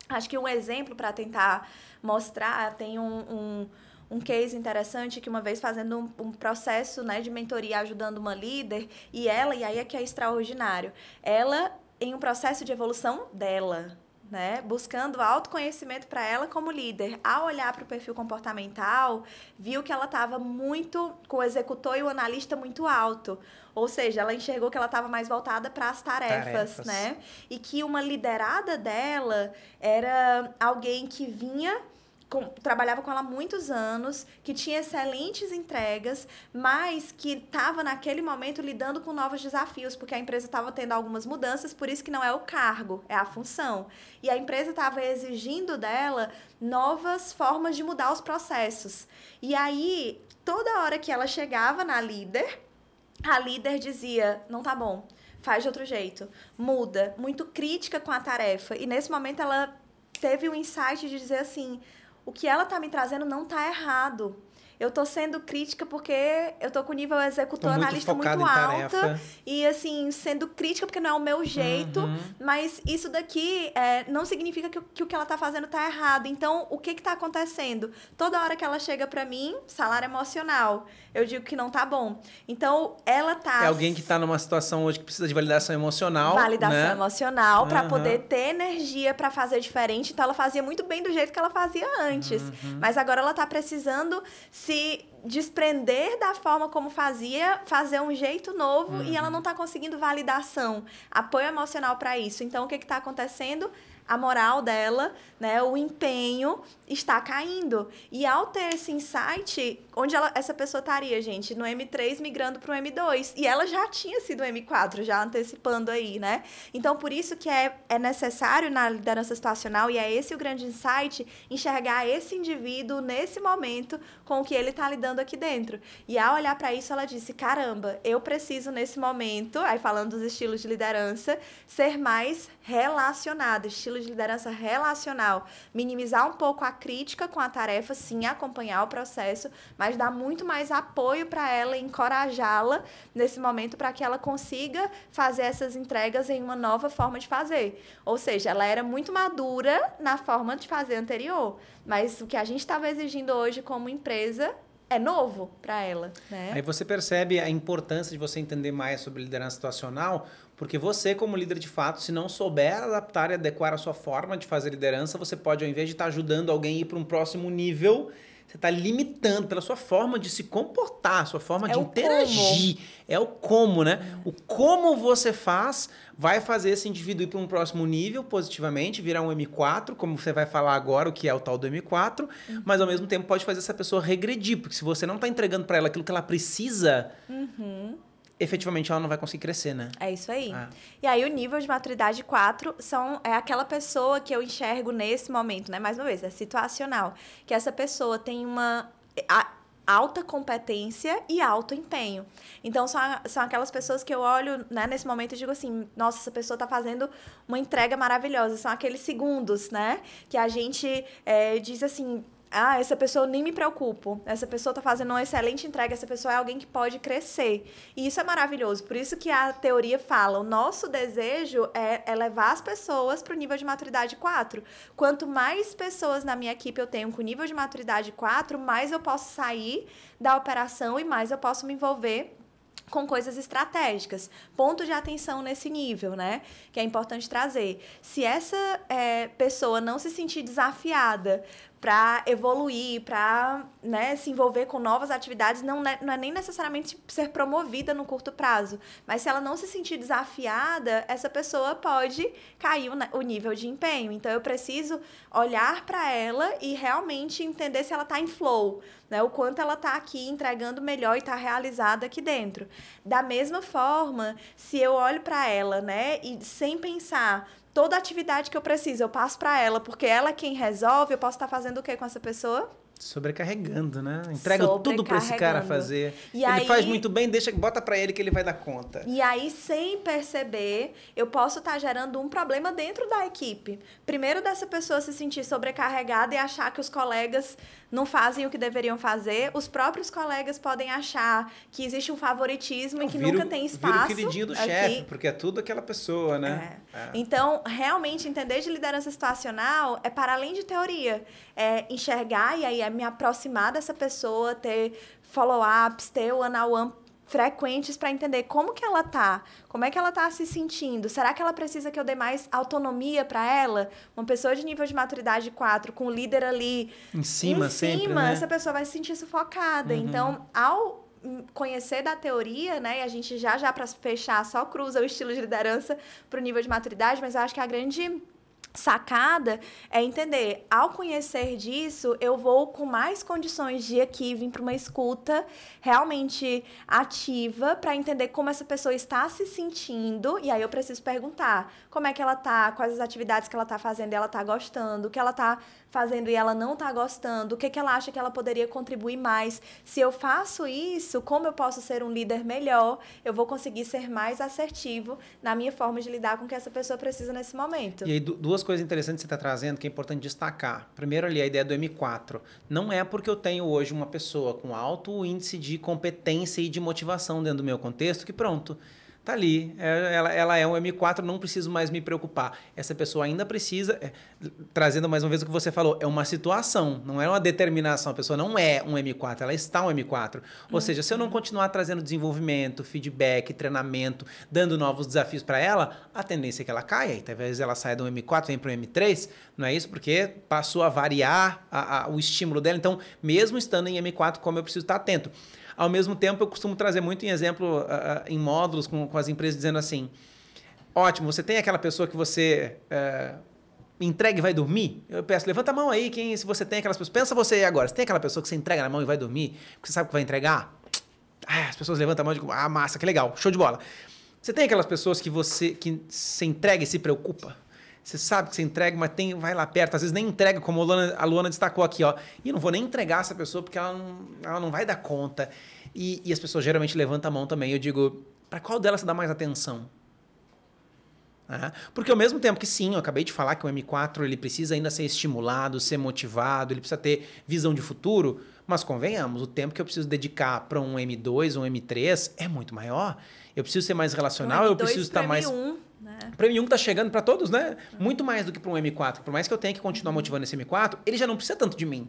B: Acho que um exemplo para tentar mostrar, tem um um case interessante que uma vez fazendo um processo, né, de mentoria ajudando uma líder, e aí é que é extraordinário, ela em um processo de evolução dela, né? Buscando autoconhecimento para ela como líder. Ao olhar para o perfil comportamental, viu que ela estava muito com o executor e o analista muito alto. Ou seja, ela enxergou que ela estava mais voltada para as tarefas, né? E que uma liderada dela era alguém que vinha... trabalhava com ela há muitos anos, que tinha excelentes entregas, mas que estava naquele momento lidando com novos desafios, porque a empresa estava tendo algumas mudanças, por isso que não é o cargo, é a função. E a empresa estava exigindo dela novas formas de mudar os processos. E aí, toda hora que ela chegava na líder, a líder dizia, não tá bom, faz de outro jeito, muda, muito crítica com a tarefa. E nesse momento ela teve um insight de dizer assim, o que ela tá me trazendo não tá errado. Eu tô sendo crítica porque eu tô com o nível executor analista muito alta. E, assim, sendo crítica porque não é o meu jeito. Mas isso daqui não significa que o que ela tá fazendo tá errado. Então, o que tá acontecendo? Toda hora que ela chega pra mim, salário emocional, eu digo que não tá bom. Então, ela tá...
A: É alguém que tá numa situação hoje que precisa de validação emocional.
B: Validação emocional pra poder ter energia pra fazer diferente. Então, ela fazia muito bem do jeito que ela fazia antes. Mas agora ela tá precisando se desprender da forma como fazia, fazer um jeito novo e ela não está conseguindo validação, apoio emocional para isso. Então, o que está acontecendo? A moral dela, né, o empenho está caindo. E ao ter esse insight, onde essa pessoa estaria, gente? No M3 migrando para o M2. E ela já tinha sido M4, já antecipando aí, né? Então, por isso que é necessário na liderança situacional, e é esse o grande insight, enxergar esse indivíduo nesse momento com o que ele está lidando aqui dentro. E ao olhar para isso, ela disse, caramba, eu preciso nesse momento, aí falando dos estilos de liderança, ser mais relacionada, estilo de liderança relacional, minimizar um pouco a crítica com a tarefa, sim, acompanhar o processo, mas dar muito mais apoio para ela e encorajá-la nesse momento para que ela consiga fazer essas entregas em uma nova forma de fazer. Ou seja, ela era muito madura na forma de fazer anterior, mas o que a gente estava exigindo hoje como empresa é novo para ela, né?
A: Aí você percebe a importância de você entender mais sobre liderança situacional, porque você, como líder de fato, se não souber adaptar e adequar a sua forma de fazer liderança, você pode, ao invés de estar ajudando alguém a ir para um próximo nível, você está limitando pela sua forma de se comportar, sua forma de interagir. Como. É o como, né? O como você faz vai fazer esse indivíduo ir para um próximo nível positivamente, virar um M4, como você vai falar agora, o que é o tal do M4, mas ao mesmo tempo pode fazer essa pessoa regredir, porque se você não está entregando para ela aquilo que ela precisa, efetivamente ela não vai conseguir crescer, né?
B: É isso aí. E aí o nível de maturidade 4 é aquela pessoa que eu enxergo nesse momento, né? Mais uma vez, é situacional. Que essa pessoa tem uma alta competência e alto empenho. Então, são aquelas pessoas que eu olho, né, nesse momento e digo assim, nossa, essa pessoa está fazendo uma entrega maravilhosa. São aqueles segundos, né? Que a gente diz assim... essa pessoa nem me preocupo, essa pessoa está fazendo uma excelente entrega, essa pessoa é alguém que pode crescer. E isso é maravilhoso, por isso que a teoria fala, o nosso desejo é levar as pessoas para o nível de maturidade 4. Quanto mais pessoas na minha equipe eu tenho com nível de maturidade 4, mais eu posso sair da operação e mais eu posso me envolver com coisas estratégicas. Ponto de atenção nesse nível, né? Que é importante trazer. Se essa pessoa não se sentir desafiada para evoluir, para, né, se envolver com novas atividades, não é nem necessariamente ser promovida no curto prazo, mas se ela não se sentir desafiada, essa pessoa pode cair o nível de empenho. Então, eu preciso olhar para ela e realmente entender se ela está em flow, né, o quanto ela está aqui entregando melhor e está realizada aqui dentro. Da mesma forma, se eu olho para ela, né, e sem pensar... Toda atividade que eu preciso, eu passo para ela, porque ela é quem resolve, eu posso estar fazendo o quê com essa pessoa?
A: Sobrecarregando, né? Entrega tudo para esse cara fazer.
B: E
A: ele
B: aí,
A: faz muito bem, bota para ele que ele vai dar conta.
B: E aí, sem perceber, eu posso estar gerando um problema dentro da equipe. Primeiro, dessa pessoa se sentir sobrecarregada e achar que os colegas não fazem o que deveriam fazer, os próprios colegas podem achar que existe um favoritismo e que nunca tem espaço.
A: Vira o queridinho do chefe, porque é tudo aquela pessoa, né?
B: Então, realmente, entender de liderança situacional é para além de teoria. É enxergar e aí é me aproximar dessa pessoa, ter follow-ups, ter one-on-one frequentes para entender como que ela tá, como é que ela tá se sentindo. Será que ela precisa que eu dê mais autonomia para ela? Uma pessoa de nível de maturidade 4, com o líder ali
A: em cima sempre, né?
B: Essa pessoa vai se sentir sufocada. Então, ao conhecer da teoria, né, e a gente já para fechar só cruza o estilo de liderança para o nível de maturidade, mas eu acho que a grande sacada é entender, ao conhecer disso, eu vou com mais condições de aqui vir para uma escuta realmente ativa para entender como essa pessoa está se sentindo, e aí eu preciso perguntar como é que ela tá, quais as atividades que ela tá fazendo e ela tá gostando, o que ela tá fazendo e ela não tá gostando, o que que ela acha que ela poderia contribuir mais. Se eu faço isso, como eu posso ser um líder melhor, eu vou conseguir ser mais assertivo na minha forma de lidar com o que essa pessoa precisa nesse momento.
A: E aí, duas coisas interessantes que você está trazendo que é importante destacar. Primeiro ali, a ideia do M4. Não é porque eu tenho hoje uma pessoa com alto índice de competência e de motivação dentro do meu contexto que pronto, tá ali. Ela é um M4, não preciso mais me preocupar. Essa pessoa ainda precisa, trazendo mais uma vez o que você falou, é uma situação, não é uma determinação. A pessoa não é um M4, ela está um M4. Ou seja, se eu não continuar trazendo desenvolvimento, feedback, treinamento, dando novos desafios para ela, a tendência é que ela caia. E talvez ela saia do M4, vem para o M3, não é isso? Porque passou a variar o estímulo dela. Então, mesmo estando em M4, como eu preciso estar atento. Ao mesmo tempo, eu costumo trazer muito em exemplo, em módulos com as empresas, dizendo assim, ótimo, você tem aquela pessoa que você entrega e vai dormir? Eu peço, levanta a mão aí, se você tem aquelas pessoas. Pensa você aí agora, você tem aquela pessoa que você entrega na mão e vai dormir, porque você sabe que vai entregar? As pessoas levantam a mão e dizem, massa, que legal, show de bola. Você tem aquelas pessoas que você entrega e se preocupa? Você sabe que você entrega, mas vai lá perto, às vezes nem entrega, como a Luana destacou aqui, ó. E eu não vou nem entregar essa pessoa porque ela não vai dar conta. E as pessoas geralmente levantam a mão também. Eu digo, para qual delas você dá mais atenção? Porque ao mesmo tempo que sim, eu acabei de falar que o M4 ele precisa ainda ser estimulado, ser motivado, ele precisa ter visão de futuro, mas convenhamos, o tempo que eu preciso dedicar para um M2, um M3 é muito maior. Eu preciso ser mais relacional, eu preciso estar mais... O Prêmio 1 está chegando para todos, né? Muito mais do que para um M4. Por mais que eu tenha que continuar motivando esse M4, ele já não precisa tanto de mim.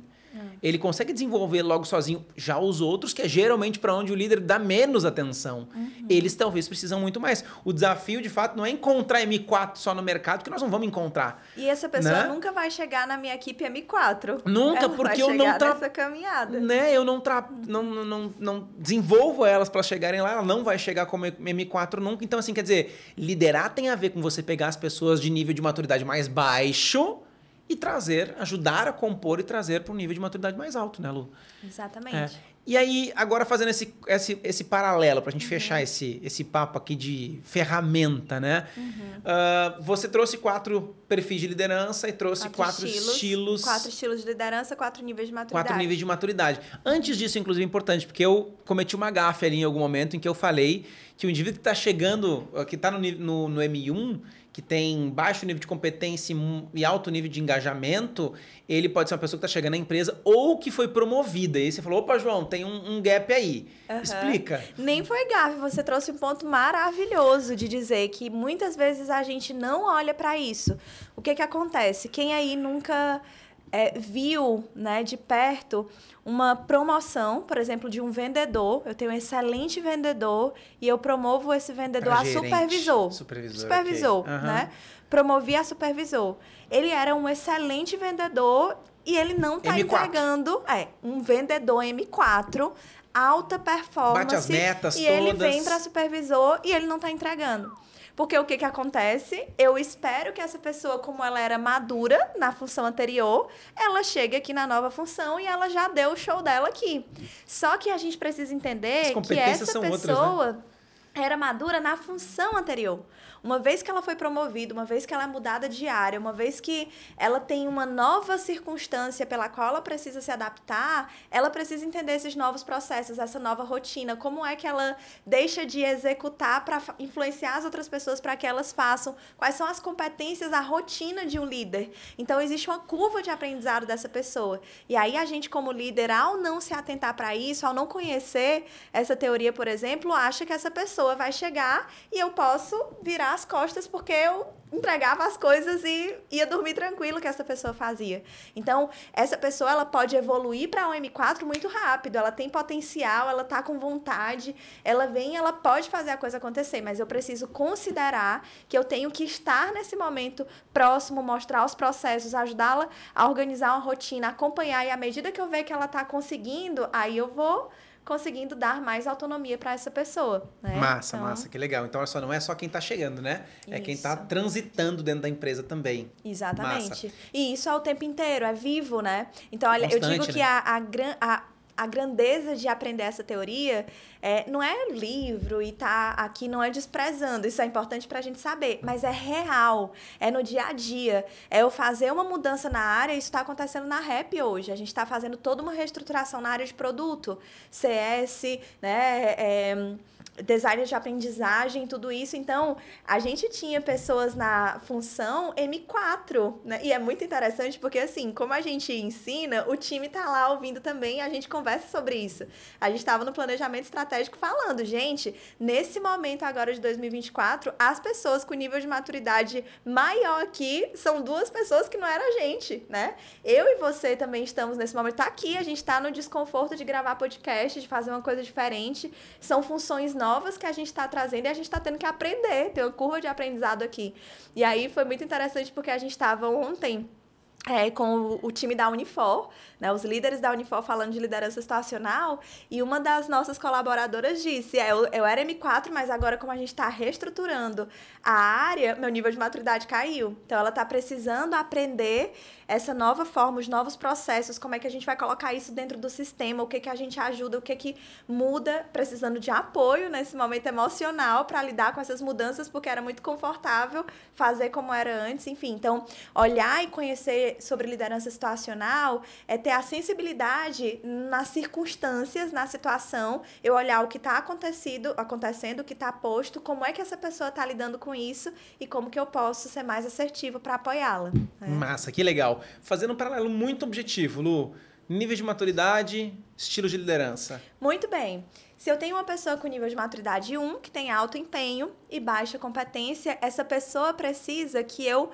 A: Ele consegue desenvolver logo sozinho. Já os outros, que é geralmente para onde o líder dá menos atenção. Eles talvez precisam muito mais. O desafio, de fato, não é encontrar M4 só no mercado, que nós não vamos encontrar.
B: E essa pessoa nunca vai chegar na minha equipe M4. Nunca,
A: ela porque eu não
B: nessa caminhada.
A: Né? Eu não desenvolvo elas para chegarem lá, ela não vai chegar como M4 nunca. Então, assim, quer dizer, liderar tem a ver com você pegar as pessoas de nível de maturidade mais baixo e ajudar a compor e trazer para um nível de maturidade mais alto, né, Lu?
B: Exatamente.
A: E aí, agora fazendo esse paralelo, para a gente fechar esse papo aqui de ferramenta, né? Você trouxe 4 perfis de liderança e trouxe 4 estilos.
B: 4 estilos de liderança, 4 níveis de maturidade.
A: 4 níveis de maturidade. Antes disso, inclusive, é importante, porque eu cometi uma gafe ali em algum momento em que eu falei que o indivíduo que está chegando, que está no M1, que tem baixo nível de competência e alto nível de engajamento, ele pode ser uma pessoa que está chegando na empresa ou que foi promovida. E aí você falou, opa, João, tem um gap aí. Explica.
B: Nem foi gafe, você trouxe um ponto maravilhoso de dizer que muitas vezes a gente não olha para isso. O que acontece? Quem aí nunca viu, né, de perto uma promoção, por exemplo, de um vendedor, eu tenho um excelente vendedor e eu promovo esse vendedor a supervisor. Supervisor, okay. Né? Promovi a supervisor. Ele era um excelente vendedor e ele não está entregando... um vendedor M4, alta performance.
A: Bate as metas
B: e
A: todas.
B: Ele vem para supervisor e ele não está entregando. Porque o que acontece? Eu espero que essa pessoa, como ela era madura na função anterior, ela chegue aqui na nova função e ela já deu o show dela aqui. Só que a gente precisa entender que essa pessoa...
A: Outras, né?
B: era madura na função anterior. Uma vez que ela foi promovida, uma vez que ela é mudada de área, uma vez que ela tem uma nova circunstância pela qual ela precisa se adaptar, ela precisa entender esses novos processos, essa nova rotina, como é que ela deixa de executar para influenciar as outras pessoas para que elas façam, quais são as competências, a rotina de um líder. Então, existe uma curva de aprendizado dessa pessoa. E aí, a gente, como líder, ao não se atentar para isso, ao não conhecer essa teoria, por exemplo, acha que essa pessoa vai chegar e eu posso virar as costas porque eu entregava as coisas e ia dormir tranquilo que essa pessoa fazia. Então, essa pessoa ela pode evoluir para um M4 muito rápido, ela tem potencial, ela tá com vontade, ela vem, ela pode fazer a coisa acontecer, mas eu preciso considerar que eu tenho que estar nesse momento próximo, mostrar os processos, ajudá-la a organizar uma rotina, acompanhar, e à medida que eu ver que ela tá conseguindo, aí eu vou conseguindo dar mais autonomia para essa pessoa. Né?
A: Massa, massa, que legal. Então, só não é só quem está chegando, né? É quem está transitando dentro da empresa também.
B: Exatamente.
A: Massa.
B: E isso é o tempo inteiro, é vivo, né? Então, olha, constante, eu digo que né? A grandeza de aprender essa teoria não é livro e tá aqui não é desprezando, isso é importante para a gente saber, mas é real, é no dia a dia, é eu fazer uma mudança na área, isso está acontecendo na Rap hoje, a gente está fazendo toda uma reestruturação na área de produto, CS, né, design de aprendizagem, tudo isso. Então, a gente tinha pessoas na função M4, né? E é muito interessante porque, assim, como a gente ensina, o time tá lá ouvindo também e a gente conversa sobre isso. A gente estava no planejamento estratégico falando, gente, nesse momento agora de 2024, as pessoas com nível de maturidade maior aqui são 2 pessoas que não era a gente, né? Eu e você também estamos nesse momento, tá aqui, a gente tá no desconforto de gravar podcast, de fazer uma coisa diferente, são funções novas que a gente está trazendo e a gente está tendo que aprender, tem uma curva de aprendizado aqui. E aí foi muito interessante porque a gente estava ontem com o time da Unifor, né, os líderes da Unifor falando de liderança situacional, e uma das nossas colaboradoras disse, eu era M4, mas agora como a gente está reestruturando a área, meu nível de maturidade caiu. Então, ela está precisando aprender essa nova forma, os novos processos, como é que a gente vai colocar isso dentro do sistema, o que a gente ajuda, o que muda, precisando de apoio nesse momento emocional para lidar com essas mudanças, porque era muito confortável fazer como era antes, enfim. Então, olhar e conhecer sobre liderança situacional é ter a sensibilidade nas circunstâncias, na situação, eu olhar o que está acontecendo, o que está posto, como é que essa pessoa está lidando com isso e como que eu posso ser mais assertivo para apoiá-la.
A: Massa, que legal. Fazendo um paralelo muito objetivo, Lu, nível de maturidade, estilo de liderança.
B: Muito bem. Se eu tenho uma pessoa com nível de maturidade 1, que tem alto empenho e baixa competência, essa pessoa precisa que eu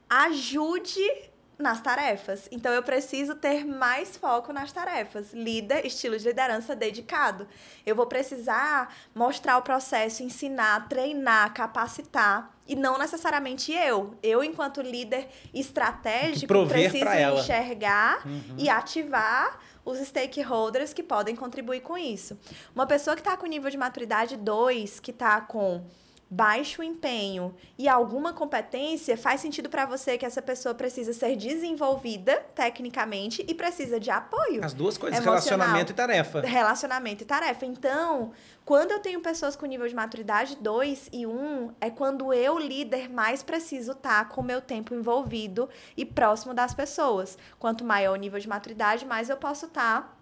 B: ajude nas tarefas. Então, eu preciso ter mais foco nas tarefas. Líder, estilo de liderança dedicado. Eu vou precisar mostrar o processo, ensinar, treinar, capacitar. E não necessariamente eu. Eu, enquanto líder estratégico, preciso enxergar e ativar os stakeholders que podem contribuir com isso. Uma pessoa que está com nível de maturidade 2, que está com baixo empenho e alguma competência, faz sentido para você que essa pessoa precisa ser desenvolvida tecnicamente e precisa de apoio.
A: As duas coisas, relacionamento e tarefa.
B: Relacionamento e tarefa. Então, quando eu tenho pessoas com nível de maturidade 2 e 1, é quando eu, líder, mais preciso estar com o meu tempo envolvido e próximo das pessoas. Quanto maior o nível de maturidade, mais eu posso estar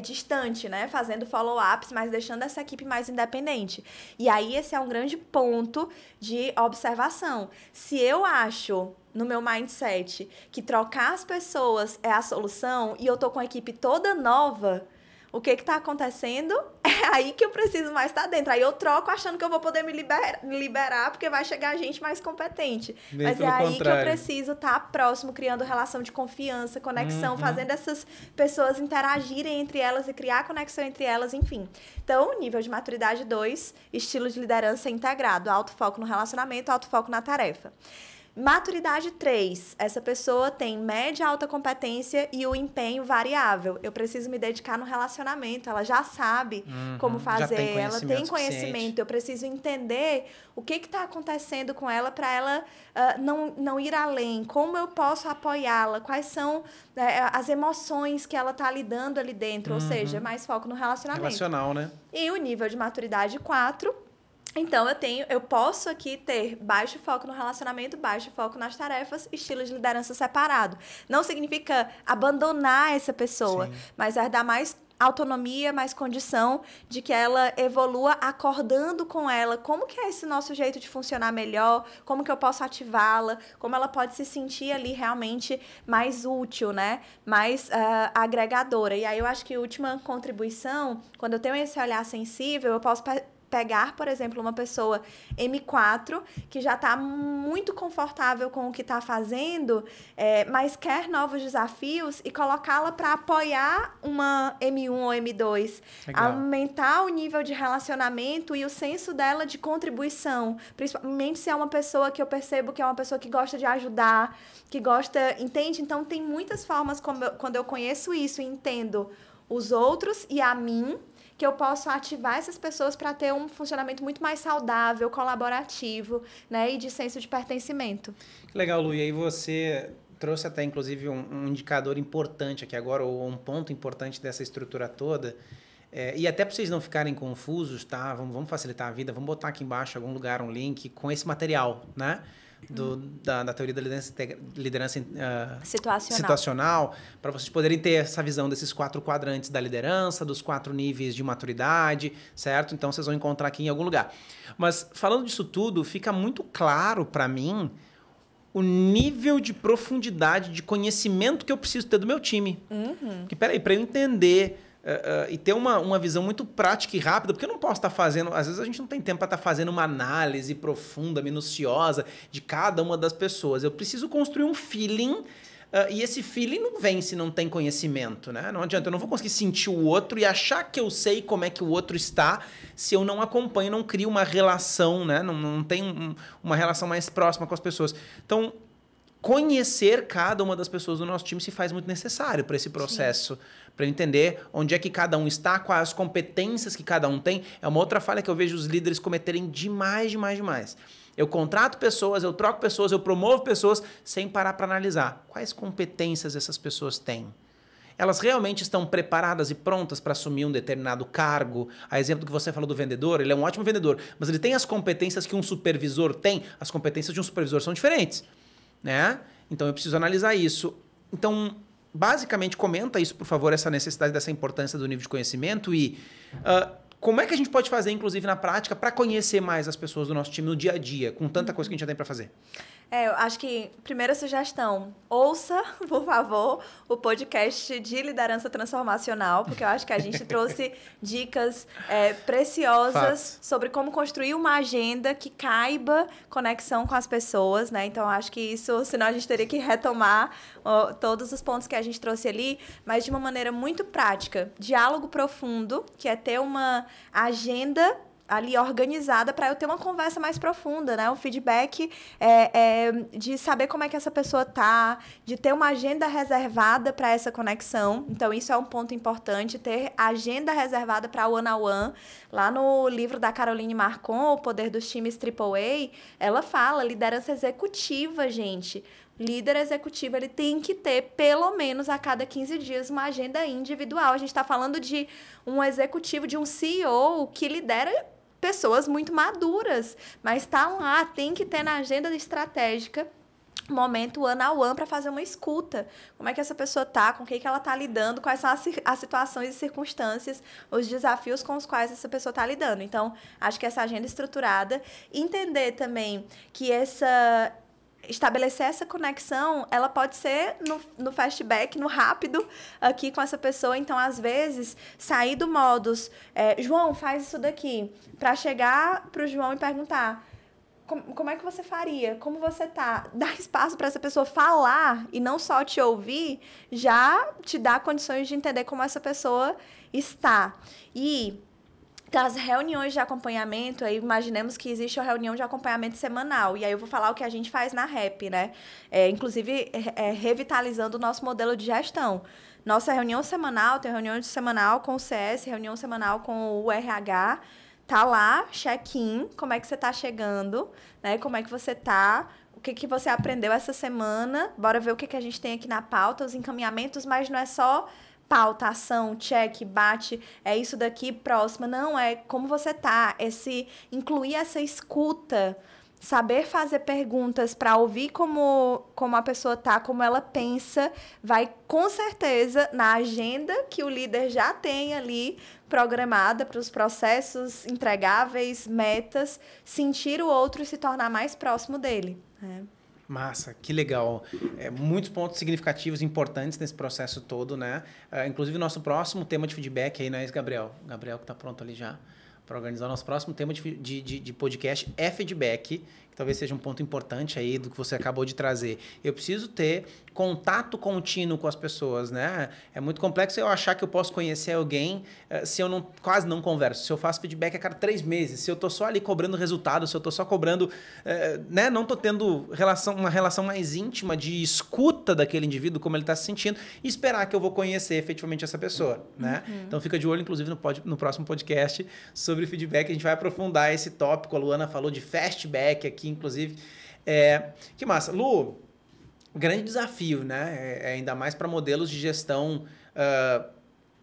B: distante, né? Fazendo follow-ups, mas deixando essa equipe mais independente. E aí, esse é um grande ponto de observação. Se eu acho, no meu mindset, que trocar as pessoas é a solução e eu tô com a equipe toda nova, o que está acontecendo? É aí que eu preciso mais estar dentro. Aí eu troco achando que eu vou poder me liberar porque vai chegar gente mais competente. Mas é aí que eu preciso estar próximo, criando relação de confiança, conexão, fazendo essas pessoas interagirem entre elas e criar conexão entre elas, enfim. Então, nível de maturidade 2, estilo de liderança integrado, alto foco no relacionamento, alto foco na tarefa. Maturidade 3, essa pessoa tem média alta competência e o empenho variável. Eu preciso me dedicar no relacionamento, ela já sabe como fazer, ela tem conhecimento, eu preciso entender o que está acontecendo com ela para ela não ir além, como eu posso apoiá-la, quais são as emoções que ela está lidando ali dentro, ou seja, mais foco no relacionamento.
A: Relacional, né?
B: E o nível de maturidade 4... Então, eu posso aqui ter baixo foco no relacionamento, baixo foco nas tarefas, estilo de liderança separado. Não significa abandonar essa pessoa, mas dar mais autonomia, mais condição de que ela evolua acordando com ela. Como que é esse nosso jeito de funcionar melhor? Como que eu posso ativá-la? Como ela pode se sentir ali realmente mais útil, né? Mais agregadora. E aí eu acho que a última contribuição, quando eu tenho esse olhar sensível, eu posso pegar, por exemplo, uma pessoa M4 que já está muito confortável com o que está fazendo, mas quer novos desafios e colocá-la para apoiar uma M1 ou M2. Legal. Aumentar o nível de relacionamento e o senso dela de contribuição. Principalmente se é uma pessoa que eu percebo que é uma pessoa que gosta de ajudar, que gosta... Entende? Então, tem muitas formas, quando eu conheço isso e entendo os outros e a mim, que eu posso ativar essas pessoas para ter um funcionamento muito mais saudável, colaborativo, né, e de senso de pertencimento.
A: Que legal, Lu. E aí você trouxe até, inclusive, um indicador importante aqui agora, ou um ponto importante dessa estrutura toda. E até para vocês não ficarem confusos, tá? Vamos facilitar a vida, vamos botar aqui embaixo em algum lugar um link com esse material, né? Da teoria da liderança situacional, para vocês poderem ter essa visão desses 4 quadrantes da liderança, dos 4 níveis de maturidade, certo? Então, vocês vão encontrar aqui em algum lugar. Mas, falando disso tudo, fica muito claro para mim o nível de profundidade de conhecimento que eu preciso ter do meu time. Porque, peraí, para eu entender... e ter uma visão muito prática e rápida, porque eu não posso estar fazendo... Às vezes a gente não tem tempo para estar fazendo uma análise profunda, minuciosa de cada uma das pessoas. Eu preciso construir um feeling, e esse feeling não vem se não tem conhecimento, né? Não adianta, eu não vou conseguir sentir o outro e achar que eu sei como é que o outro está se eu não acompanho, não crio uma relação, né? Não tenho uma relação mais próxima com as pessoas. Então, conhecer cada uma das pessoas do nosso time se faz muito necessário para esse processo, para entender onde é que cada um está, quais as competências que cada um tem. É uma outra falha que eu vejo os líderes cometerem demais. Eu contrato pessoas, eu troco pessoas, eu promovo pessoas sem parar para analisar quais competências essas pessoas têm. Elas realmente estão preparadas e prontas para assumir um determinado cargo? A exemplo que você falou do vendedor, ele é um ótimo vendedor, mas ele tem as competências que um supervisor tem. As competências de um supervisor são diferentes, né? Então, eu preciso analisar isso. Então, basicamente, comenta isso, por favor, essa necessidade dessa importância do nível de conhecimento e como é que a gente pode fazer, inclusive, na prática, para conhecer mais as pessoas do nosso time no dia a dia, com tanta coisa que a gente já tem para fazer.
B: Eu acho que, primeira sugestão, ouça, por favor, o podcast de liderança transformacional, porque eu acho que a gente trouxe dicas preciosas sobre como construir uma agenda que caiba conexão com as pessoas, né? Então, eu acho que isso, senão a gente teria que retomar todos os pontos que a gente trouxe ali, mas de uma maneira muito prática. Diálogo profundo, que é ter uma agenda ali organizada para eu ter uma conversa mais profunda, né? Um feedback de saber como é que essa pessoa tá, de ter uma agenda reservada para essa conexão. Então, isso é um ponto importante, ter agenda reservada para one-on-one. Lá no livro da Caroline Marcon, O Poder dos Times AAA, ela fala liderança executiva, gente. Líder executivo, ele tem que ter, pelo menos a cada 15 dias, uma agenda individual. A gente está falando de um executivo, de um CEO que lidera pessoas muito maduras, mas está lá, tem que ter na agenda estratégica momento one-on-one para fazer uma escuta. Como é que essa pessoa está, com o que ela está lidando, quais são as situações e circunstâncias, os desafios com os quais essa pessoa está lidando. Então, acho que essa agenda estruturada, entender também que estabelecer essa conexão, ela pode ser no fastback, no rápido aqui com essa pessoa. Então, às vezes, sair do modus, João, faz isso daqui, para chegar para o João e perguntar como é que você faria, como você tá, dar espaço para essa pessoa falar e não só te ouvir, já te dá condições de entender como essa pessoa está. E Então, as reuniões de acompanhamento, aí imaginemos que existe uma reunião de acompanhamento semanal. E aí eu vou falar o que a gente faz na REP, né? Inclusive, revitalizando o nosso modelo de gestão. Nossa reunião semanal, tem reunião semanal com o CS, reunião semanal com o RH. Tá lá, check-in, como é que você tá chegando, né? Como é que você tá, o que que você aprendeu essa semana. Bora ver o que que a gente tem aqui na pauta, os encaminhamentos, mas não é só pauta, ação, check, bate, é isso daqui, próxima. Não, é como você tá, incluir essa escuta, saber fazer perguntas para ouvir como a pessoa tá, como ela pensa, vai com certeza na agenda que o líder já tem ali programada para os processos entregáveis, metas, sentir o outro e se tornar mais próximo dele.
A: Massa, que legal. Muitos pontos significativos, importantes nesse processo todo, né? Inclusive, nosso próximo tema de feedback aí, não é esse, Gabriel? Gabriel que está pronto ali já para organizar o nosso próximo tema de podcast é feedback, que talvez seja um ponto importante aí do que você acabou de trazer. Eu preciso ter contato contínuo com as pessoas, né? É muito complexo eu achar que eu posso conhecer alguém se eu quase não converso. Se eu faço feedback a cada 3 meses, se eu tô só ali cobrando resultado, se eu tô só cobrando, né? Não tô tendo uma relação mais íntima de escuta daquele indivíduo, como ele está se sentindo, e esperar que eu vou conhecer efetivamente essa pessoa, né? Então fica de olho, inclusive, no próximo podcast sobre feedback. A gente vai aprofundar esse tópico. A Luana falou de fastback aqui, inclusive. Que massa. Lu, grande desafio, né? Ainda mais para modelos de gestão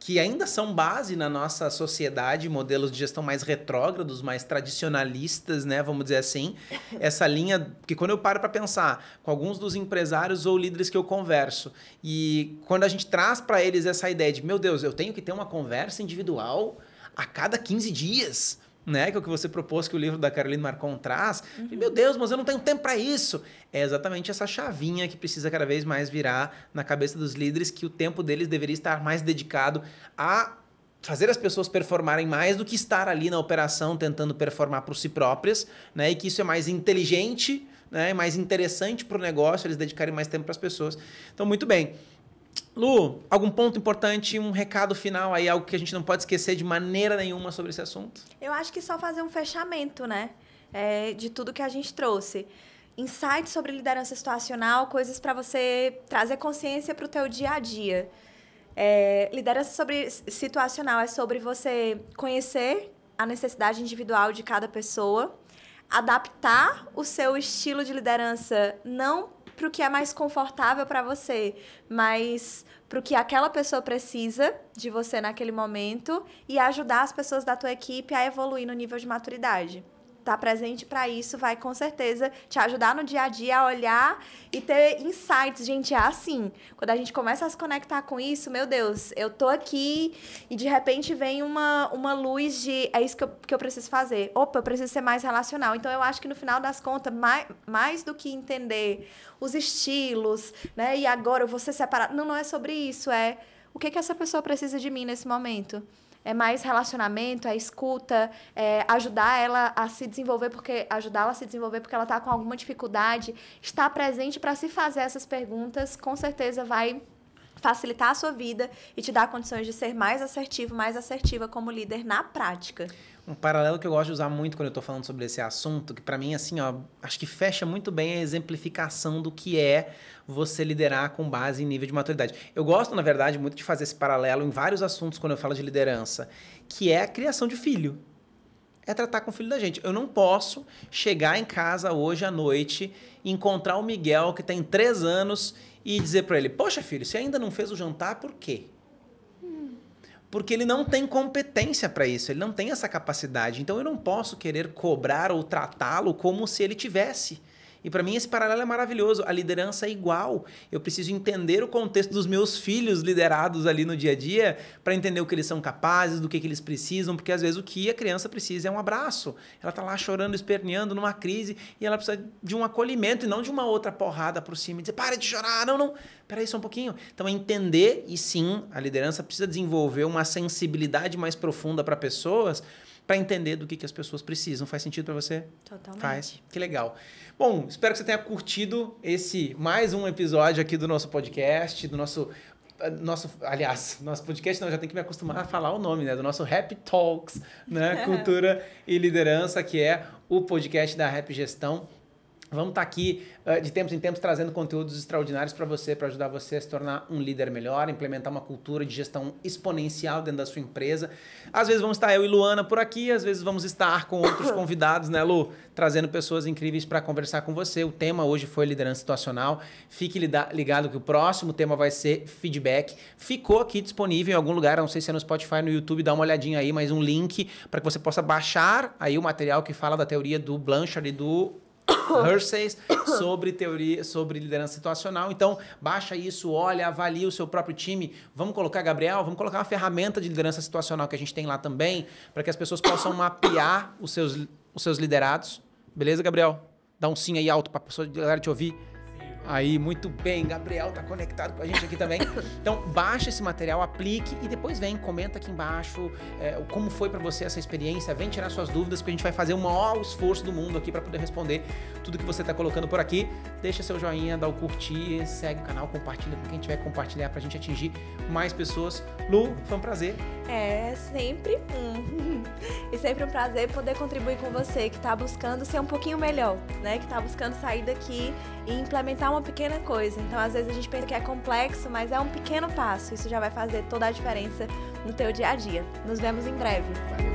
A: que ainda são base na nossa sociedade, modelos de gestão mais retrógrados, mais tradicionalistas, né? Vamos dizer assim. Essa linha, que quando eu paro para pensar com alguns dos empresários ou líderes que eu converso, e quando a gente traz para eles essa ideia de, meu Deus, eu tenho que ter uma conversa individual a cada 15 dias, né? Que é o que você propôs, que o livro da Caroline Marcon traz. Meu Deus, mas eu não tenho tempo para isso. É exatamente essa chavinha que precisa cada vez mais virar na cabeça dos líderes, que o tempo deles deveria estar mais dedicado a fazer as pessoas performarem mais do que estar ali na operação tentando performar por si próprias, né? E que isso é mais inteligente, né? Mais interessante para o negócio, eles dedicarem mais tempo para as pessoas. Então, muito bem. Lu, algum ponto importante, um recado final aí, algo que a gente não pode esquecer de maneira nenhuma sobre esse assunto?
B: Eu acho que só fazer um fechamento, né? De tudo que a gente trouxe. Insights sobre liderança situacional, coisas para você trazer consciência para o teu dia a dia. Liderança situacional é sobre você conhecer a necessidade individual de cada pessoa, adaptar o seu estilo de liderança, não para o que é mais confortável para você, mas para o que aquela pessoa precisa de você naquele momento e ajudar as pessoas da tua equipe a evoluir no nível de maturidade. Estar presente para isso vai, com certeza, te ajudar no dia a dia a olhar e ter insights. Gente, é assim. Quando a gente começa a se conectar com isso, meu Deus, eu tô aqui e, de repente, vem uma luz de... É isso que eu preciso fazer. Opa, eu preciso ser mais relacional. Então, eu acho que, no final das contas, mais do que entender os estilos, né? E agora eu vou ser separado. Não é sobre isso. É o que essa pessoa precisa de mim nesse momento. É mais relacionamento, é escuta, ajudar ela a se desenvolver, ajudá-la a se desenvolver porque ela está com alguma dificuldade. Estar presente para se fazer essas perguntas, com certeza vai facilitar a sua vida e te dar condições de ser mais assertivo, mais assertiva como líder na prática.
A: Um paralelo que eu gosto de usar muito quando eu estou falando sobre esse assunto, que para mim, assim, ó, acho que fecha muito bem a exemplificação do que é você liderar com base em nível de maturidade. Eu gosto, na verdade, muito de fazer esse paralelo em vários assuntos quando eu falo de liderança, que é a criação de filho. É tratar com o filho da gente. Eu não posso chegar em casa hoje à noite, encontrar o Miguel, que tem 3 anos, e dizer para ele, poxa, filho, você ainda não fez o jantar, por quê? Porque ele não tem competência para isso, ele não tem essa capacidade. Então, eu não posso querer cobrar ou tratá-lo como se ele tivesse. E para mim esse paralelo é maravilhoso. A liderança é igual. Eu preciso entender o contexto dos meus filhos liderados ali no dia a dia para entender o que eles são capazes, do que eles precisam, porque às vezes o que a criança precisa é um abraço. Ela está lá chorando, esperneando numa crise e ela precisa de um acolhimento e não de uma outra porrada por cima e dizer, para de chorar, não, peraí só um pouquinho. Então é entender, e sim, a liderança precisa desenvolver uma sensibilidade mais profunda para pessoas, para entender do que as pessoas precisam. Faz sentido para você?
B: Totalmente.
A: Faz. Que legal. Bom, espero que você tenha curtido mais um episódio aqui do nosso podcast, do nosso nosso podcast não, já tem que me acostumar a falar o nome, né? Do nosso Happy Talks, né? Cultura e Liderança, que é o podcast da Happy Gestão. Vamos estar aqui de tempos em tempos trazendo conteúdos extraordinários para você, para ajudar você a se tornar um líder melhor, implementar uma cultura de gestão exponencial dentro da sua empresa. Às vezes vamos estar eu e Luana por aqui, às vezes vamos estar com outros convidados, né, Lu? Trazendo pessoas incríveis para conversar com você. O tema hoje foi liderança situacional. Fique ligado que o próximo tema vai ser feedback. Ficou aqui disponível em algum lugar, não sei se é no Spotify, no YouTube, dá uma olhadinha aí, mas um link para que você possa baixar aí o material que fala da teoria do Blanchard e do Hersey sobre liderança situacional. Então, baixa isso, olha, avalia o seu próprio time. Vamos colocar, Gabriel, vamos colocar uma ferramenta de liderança situacional que a gente tem lá também, para que as pessoas possam mapear os seus liderados. Beleza, Gabriel? Dá um sim aí alto para a galera te ouvir. Aí, muito bem, Gabriel tá conectado com a gente aqui também. Então, baixa esse material, aplique e depois vem, comenta aqui embaixo como foi para você essa experiência, vem tirar suas dúvidas, porque a gente vai fazer o maior esforço do mundo aqui para poder responder tudo que você tá colocando por aqui. Deixa seu joinha, dá o curtir, segue o canal, compartilha com quem tiver que compartilhar pra gente atingir mais pessoas. Lu, foi um prazer.
B: É sempre e sempre um prazer poder contribuir com você que tá buscando ser um pouquinho melhor, né? Que tá buscando sair daqui e implementar uma pequena coisa. Então, às vezes a gente pensa que é complexo, mas é um pequeno passo. Isso já vai fazer toda a diferença no teu dia a dia. Nos vemos em breve.
A: Valeu.